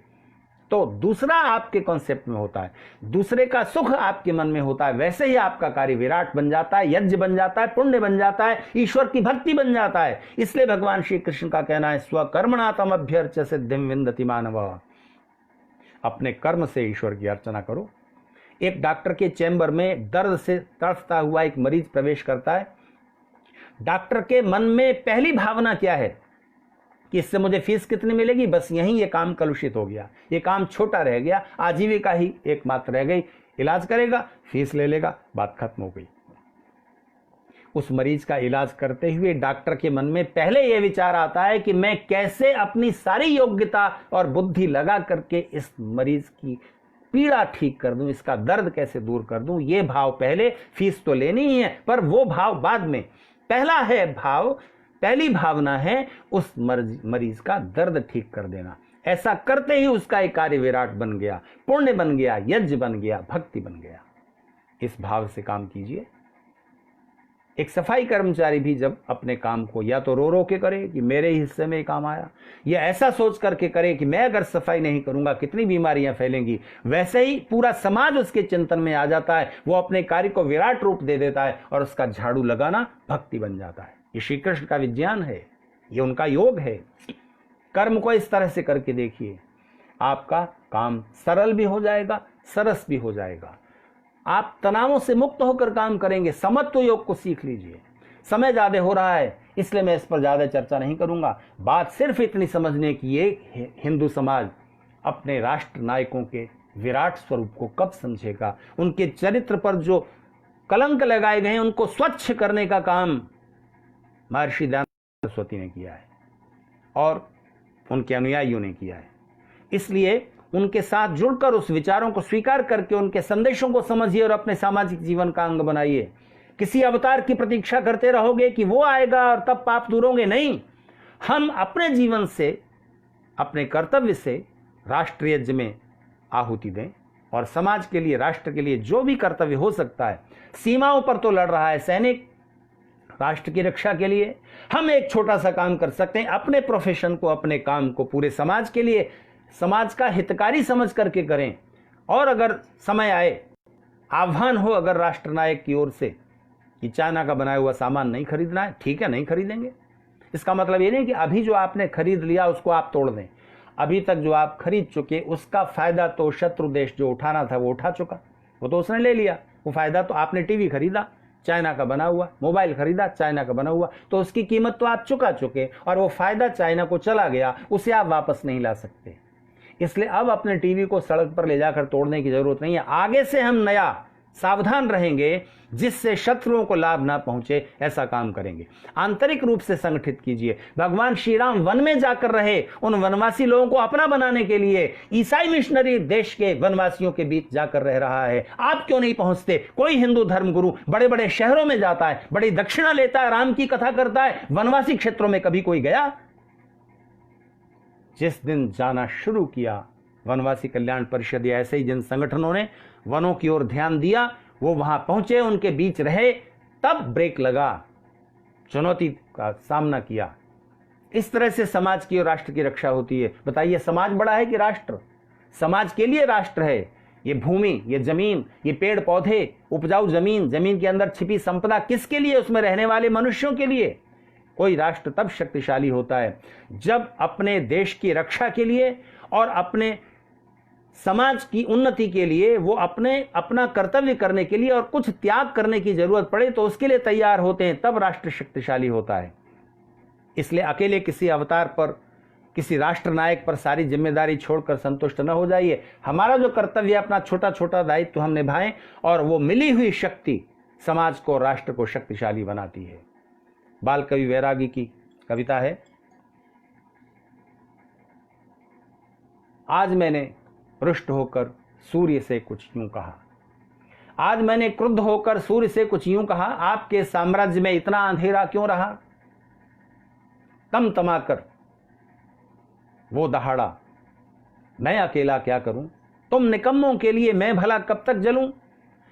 तो दूसरा आपके कॉन्सेप्ट में होता है, दूसरे का सुख आपके मन में होता है। वैसे ही आपका कार्य विराट बन जाता है, यज्ञ बन जाता है, पुण्य बन जाता है, ईश्वर की भक्ति बन जाता है। इसलिए भगवान श्री कृष्ण का कहना है, स्वकर्मणा तम अभ्यर्च्य सिद्धिं विन्दति मानव। अपने कर्म से ईश्वर की अर्चना करो। एक डॉक्टर के चैम्बर में दर्द से तड़फता हुआ एक मरीज प्रवेश करता है। डॉक्टर के मन में पहली भावना क्या है कि इससे मुझे फीस कितनी मिलेगी, बस यहीं ये काम कलुषित हो गया, ये काम छोटा रह गया, आजीविका ही एकमात्र रह गई, इलाज करेगा, फीस ले लेगा, बात खत्म हो गई। उस मरीज का इलाज करते हुए डॉक्टर के मन में पहले यह विचार आता है कि मैं कैसे अपनी सारी योग्यता और बुद्धि लगा करके इस मरीज की पीड़ा ठीक कर दूं, इसका दर्द कैसे दूर कर दूं। ये भाव पहले, फीस तो लेनी ही है पर वो भाव बाद में। पहला है भाव, पहली भावना है उस मरीज का दर्द ठीक कर देना। ऐसा करते ही उसका एक कार्य विराट बन गया, पुण्य बन गया, यज्ञ बन गया, भक्ति बन गया। इस भाव से काम कीजिए। एक सफाई कर्मचारी भी जब अपने काम को या तो रो रो के करे कि मेरे हिस्से में काम आया, या ऐसा सोच करके करे कि मैं अगर सफाई नहीं करूंगा कितनी बीमारियां फैलेंगी, वैसे ही पूरा समाज उसके चिंतन में आ जाता है। वो अपने कार्य को विराट रूप दे देता है और उसका झाड़ू लगाना भक्ति बन जाता है। ये श्री कृष्ण का विज्ञान है, ये उनका योग है। कर्म को इस तरह से करके देखिए, आपका काम सरल भी हो जाएगा, सरस भी हो जाएगा। आप तनावों से मुक्त होकर काम करेंगे। समत्व योग को सीख लीजिए। समय ज्यादा हो रहा है इसलिए मैं इस पर ज्यादा चर्चा नहीं करूंगा। बात सिर्फ इतनी समझने की, ये हिंदू समाज अपने राष्ट्र नायकों के विराट स्वरूप को कब समझेगा। उनके चरित्र पर जो कलंक लगाए गए हैं उनको स्वच्छ करने का काम महर्षि दयानंद सरस्वती ने किया है और उनके अनुयायियों ने किया है। इसलिए उनके साथ जुड़कर उस विचारों को स्वीकार करके उनके संदेशों को समझिए और अपने सामाजिक जीवन का अंग बनाइए। किसी अवतार की प्रतीक्षा करते रहोगे कि वो आएगा और तब पाप दूर होंगे, नहीं। हम अपने जीवन से, अपने कर्तव्य से राष्ट्र यज्ञ में आहुति दें और समाज के लिए, राष्ट्र के लिए जो भी कर्तव्य हो सकता है। सीमाओं पर तो लड़ रहा है सैनिक, राष्ट्र की रक्षा के लिए हम एक छोटा सा काम कर सकते हैं। अपने प्रोफेशन को, अपने काम को पूरे समाज के लिए, समाज का हितकारी समझ करके करें। और अगर समय आए, आह्वान हो अगर राष्ट्र नायक की ओर से कि चाइना का बनाया हुआ सामान नहीं खरीदना है, ठीक है, नहीं खरीदेंगे। इसका मतलब ये नहीं कि अभी जो आपने खरीद लिया उसको आप तोड़ दें। अभी तक जो आप खरीद चुके उसका फायदा तो शत्रु देश जो उठाना था वो उठा चुका, वो तो उसने ले लिया। वो फायदा तो आपने टीवी खरीदा चाइना का बना हुआ, मोबाइल खरीदा चाइना का बना हुआ, तो उसकी कीमत तो आप चुका चुके और वो फायदा चाइना को चला गया, उसे आप वापस नहीं ला सकते। इसलिए अब अपने टीवी को सड़क पर ले जाकर तोड़ने की जरूरत नहीं है। आगे से हम नया सावधान रहेंगे जिससे शत्रुओं को लाभ ना पहुंचे, ऐसा काम करेंगे। आंतरिक रूप से संगठित कीजिए। भगवान श्री राम वन में जाकर रहे, उन वनवासी लोगों को अपना बनाने के लिए ईसाई मिशनरी देश के वनवासियों के बीच जाकर रह रहा है। आप क्यों नहीं पहुंचते? कोई हिंदू धर्मगुरु बड़े बड़े शहरों में जाता है, बड़ी दक्षिणा लेता है, राम की कथा करता है, वनवासी क्षेत्रों में कभी कोई गया? जिस दिन जाना शुरू किया वनवासी कल्याण परिषद या ऐसे ही जिन संगठनों ने वनों की ओर ध्यान दिया, वो वहां पहुंचे, उनके बीच रहे, तब ब्रेक लगा, चुनौती का सामना किया। इस तरह से समाज की और राष्ट्र की रक्षा होती है। बताइए, समाज बड़ा है कि राष्ट्र? समाज के लिए राष्ट्र है। ये भूमि, ये जमीन, ये पेड़ पौधे, उपजाऊ जमीन, जमीन के अंदर छिपी संपदा किसके लिए? उसमें रहने वाले मनुष्यों के लिए। कोई राष्ट्र तब शक्तिशाली होता है जब अपने देश की रक्षा के लिए और अपने समाज की उन्नति के लिए वो अपना कर्तव्य करने के लिए और कुछ त्याग करने की जरूरत पड़े तो उसके लिए तैयार होते हैं, तब राष्ट्र शक्तिशाली होता है। इसलिए अकेले किसी अवतार पर, किसी राष्ट्र नायक पर सारी जिम्मेदारी छोड़कर संतुष्ट न हो जाइए। हमारा जो कर्तव्य है, अपना छोटा छोटा दायित्व हम निभाएं और वो मिली हुई शक्ति समाज को, राष्ट्र को शक्तिशाली बनाती है। बाल कवि वैरागी की कविता है, आज मैंने रुष्ट होकर सूर्य से कुछ यूं कहा, आज मैंने क्रुद्ध होकर सूर्य से कुछ यूं कहा, आपके साम्राज्य में इतना अंधेरा क्यों रहा। तमाकर वो दहाड़ा, मैं अकेला क्या करूं, तुम निकम्मों के लिए मैं भला कब तक जलूं।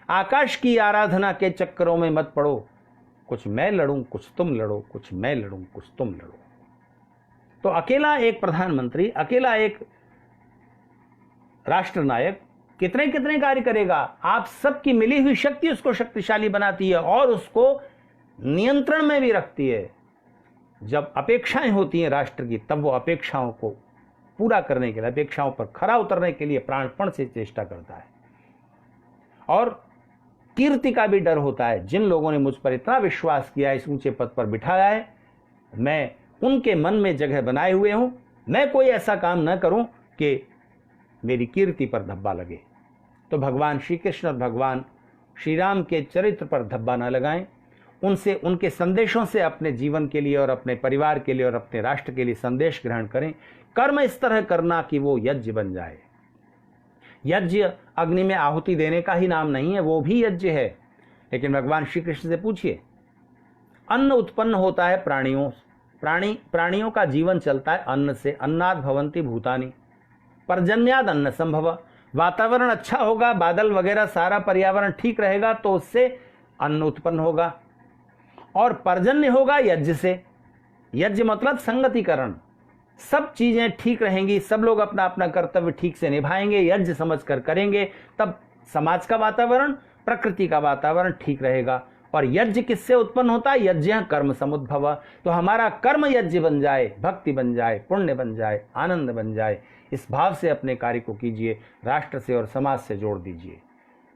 आकाश की आराधना के चक्करों में मत पड़ो, कुछ मैं लड़ूं कुछ तुम लड़ो, कुछ मैं लड़ूं कुछ तुम लड़ो। तो अकेला एक प्रधानमंत्री, अकेला एक राष्ट्रनायक कितने कितने कार्य करेगा। आप सबकी मिली हुई शक्ति उसको शक्तिशाली बनाती है और उसको नियंत्रण में भी रखती है। जब अपेक्षाएं होती हैं राष्ट्र की, तब वो अपेक्षाओं को पूरा करने के लिए, अपेक्षाओं पर खरा उतरने के लिए प्राणपण से चेष्टा करता है। और कीर्ति का भी डर होता है। जिन लोगों ने मुझ पर इतना विश्वास किया, इस ऊंचे पद पर बिठाया है, मैं उनके मन में जगह बनाए हुए हूं। मैं कोई ऐसा काम न करूं कि मेरी कीर्ति पर धब्बा लगे। तो भगवान श्री कृष्ण और भगवान श्री राम के चरित्र पर धब्बा न लगाएं। उनसे, उनके संदेशों से अपने जीवन के लिए और अपने परिवार के लिए और अपने राष्ट्र के लिए संदेश ग्रहण करें। कर्म इस तरह करना कि वो यज्ञ बन जाए। यज्ञ अग्नि में आहुति देने का ही नाम नहीं है, वो भी यज्ञ है। लेकिन भगवान श्री कृष्ण से पूछिए, अन्न उत्पन्न होता है प्राणियों का जीवन चलता है अन्न से। अन्नाद भवन्ति भूतानि, पर्जन्याद अन्न संभव। वातावरण अच्छा होगा, बादल वगैरह सारा पर्यावरण ठीक रहेगा तो उससे अन्न उत्पन्न होगा, और पर्जन्य होगा यज्ञ से। यज्ञ मतलब संगतिकरण। सब चीजें ठीक रहेंगी, सब लोग अपना अपना कर्तव्य ठीक से निभाएंगे, यज्ञ समझकर करेंगे, तब समाज का वातावरण, प्रकृति का वातावरण ठीक रहेगा। और यज्ञ किससे उत्पन्न होता है? यज्ञ कर्म समुद्भव। तो हमारा कर्म यज्ञ बन जाए, भक्ति बन जाए, पुण्य बन जाए, आनंद बन जाए। इस भाव से अपने कार्य को कीजिए, राष्ट्र से और समाज से जोड़ दीजिए।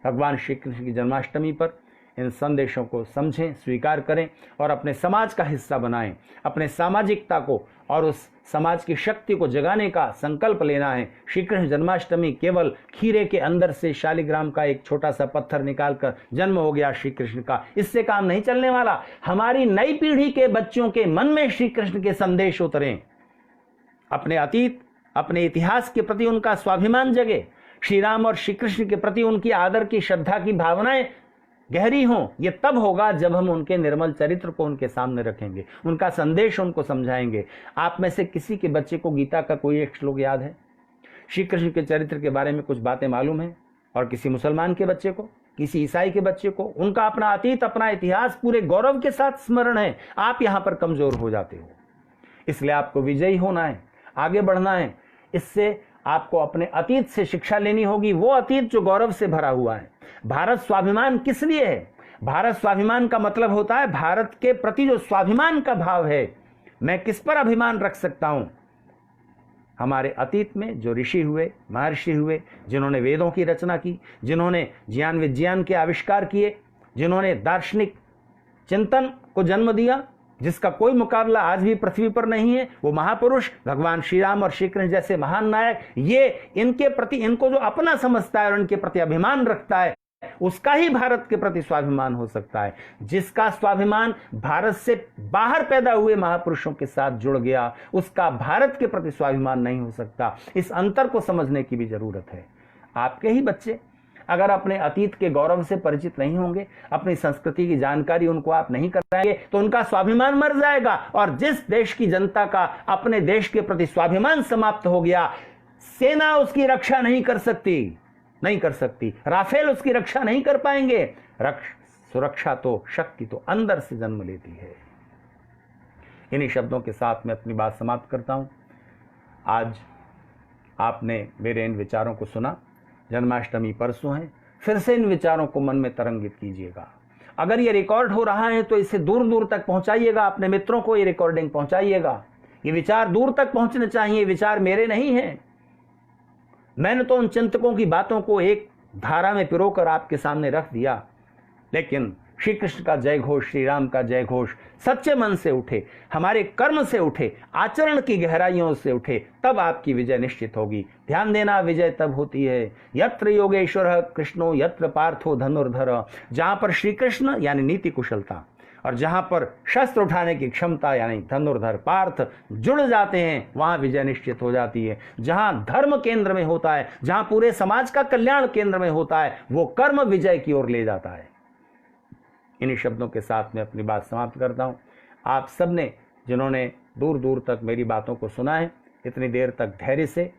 भगवान श्री कृष्ण की जन्माष्टमी पर इन संदेशों को समझें, स्वीकार करें और अपने समाज का हिस्सा बनाएं। अपने सामाजिकता को और उस समाज की शक्ति को जगाने का संकल्प लेना है। श्री कृष्ण जन्माष्टमी केवल खीरे के अंदर से शालिग्राम का एक छोटा सा पत्थर निकालकर जन्म हो गया श्री कृष्ण का, इससे काम नहीं चलने वाला। हमारी नई पीढ़ी के बच्चों के मन में श्री कृष्ण के संदेश उतरें। अपने अतीत, अपने इतिहास के प्रति उनका स्वाभिमान जगे। श्री राम और श्री कृष्ण के प्रति उनकी आदर की, श्रद्धा की भावनाएं गहरी हों। ये तब होगा जब हम उनके निर्मल चरित्र को उनके सामने रखेंगे, उनका संदेश उनको समझाएंगे। आप में से किसी के बच्चे को गीता का कोई एक श्लोक याद है? श्री कृष्ण के चरित्र के बारे में कुछ बातें मालूम है? और किसी मुसलमान के बच्चे को, किसी ईसाई के बच्चे को उनका अपना अतीत, अपना इतिहास पूरे गौरव के साथ स्मरण है। आप यहां पर कमजोर हो जाते हो। इसलिए आपको विजयी होना है, आगे बढ़ना है। इससे आपको अपने अतीत से शिक्षा लेनी होगी, वो अतीत जो गौरव से भरा हुआ है। भारत स्वाभिमान किस लिए है? भारत स्वाभिमान का मतलब होता है भारत के प्रति जो स्वाभिमान का भाव है, मैं किस पर अभिमान रख सकता हूं। हमारे अतीत में जो ऋषि हुए, महर्षि हुए, जिन्होंने वेदों की रचना की, जिन्होंने ज्ञान विज्ञान के आविष्कार किए, जिन्होंने दार्शनिक चिंतन को जन्म दिया, जिसका कोई मुकाबला आज भी पृथ्वी पर नहीं है, वो महापुरुष भगवान श्री राम और श्री कृष्ण जैसे महान नायक, ये इनके प्रति, इनको जो अपना समझता है और इनके प्रति अभिमान रखता है, उसका ही भारत के प्रति स्वाभिमान हो सकता है। जिसका स्वाभिमान भारत से बाहर पैदा हुए महापुरुषों के साथ जुड़ गया, उसका भारत के प्रति स्वाभिमान नहीं हो सकता। इस अंतर को समझने की भी जरूरत है। आपके ही बच्चे अगर अपने अतीत के गौरव से परिचित नहीं होंगे, अपनी संस्कृति की जानकारी उनको आप नहीं कराएंगे, तो उनका स्वाभिमान मर जाएगा। और जिस देश की जनता का अपने देश के प्रति स्वाभिमान समाप्त हो गया, सेना उसकी रक्षा नहीं कर सकती, राफेल उसकी रक्षा नहीं कर पाएंगे। सुरक्षा तो, शक्ति तो अंदर से जन्म लेती है। इन्हीं शब्दों के साथ मैं अपनी बात समाप्त करता हूं। आज आपने मेरे इन विचारों को सुना। जन्माष्टमी परसों है, फिर से इन विचारों को मन में तरंगित कीजिएगा। अगर ये रिकॉर्ड हो रहा है तो इसे दूर दूर तक पहुंचाइएगा, अपने मित्रों को ये रिकॉर्डिंग पहुंचाइएगा। ये विचार दूर तक पहुंचने चाहिए, विचार मेरे नहीं हैं। मैंने तो उन चिंतकों की बातों को एक धारा में पिरोकर आपके सामने रख दिया, लेकिन श्री कृष्ण का जय घोष, श्री राम का जय घोष सच्चे मन से उठे, हमारे कर्म से उठे, आचरण की गहराइयों से उठे, तब आपकी विजय निश्चित होगी। ध्यान देना, विजय तब होती है यत्र योगेश्वर कृष्णो यत्र पार्थो धनुर्धर। जहां पर श्री कृष्ण यानी नीति कुशलता, और जहां पर शस्त्र उठाने की क्षमता यानी धनुर्धर पार्थ जुड़ जाते हैं, वहां विजय निश्चित हो जाती है। जहां धर्म केंद्र में होता है, जहां पूरे समाज का कल्याण केंद्र में होता है, वो कर्म विजय की ओर ले जाता है। इन्हीं शब्दों के साथ मैं अपनी बात समाप्त करता हूं। आप सबने जिन्होंने दूर दूर तक मेरी बातों को सुना है, इतनी देर तक धैर्य से,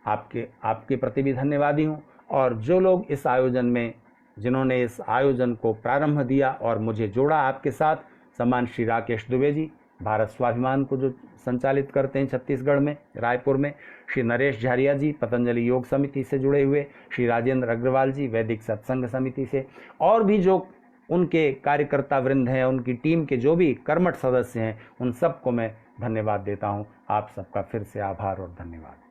आपके प्रति भी धन्यवादी हूं। और जो लोग इस आयोजन में, जिन्होंने इस आयोजन को प्रारंभ दिया और मुझे जोड़ा आपके साथ, सम्मान श्री राकेश दुबे जी, भारत स्वाभिमान को जो संचालित करते हैं छत्तीसगढ़ में, रायपुर में, श्री नरेश झारिया जी, पतंजलि योग समिति से जुड़े हुए, श्री राजेंद्र अग्रवाल जी, वैदिक सत्संग समिति से, और भी जो उनके कार्यकर्ता वृंद हैं, उनकी टीम के जो भी कर्मठ सदस्य हैं, उन सबको मैं धन्यवाद देता हूं। आप सबका फिर से आभार और धन्यवाद।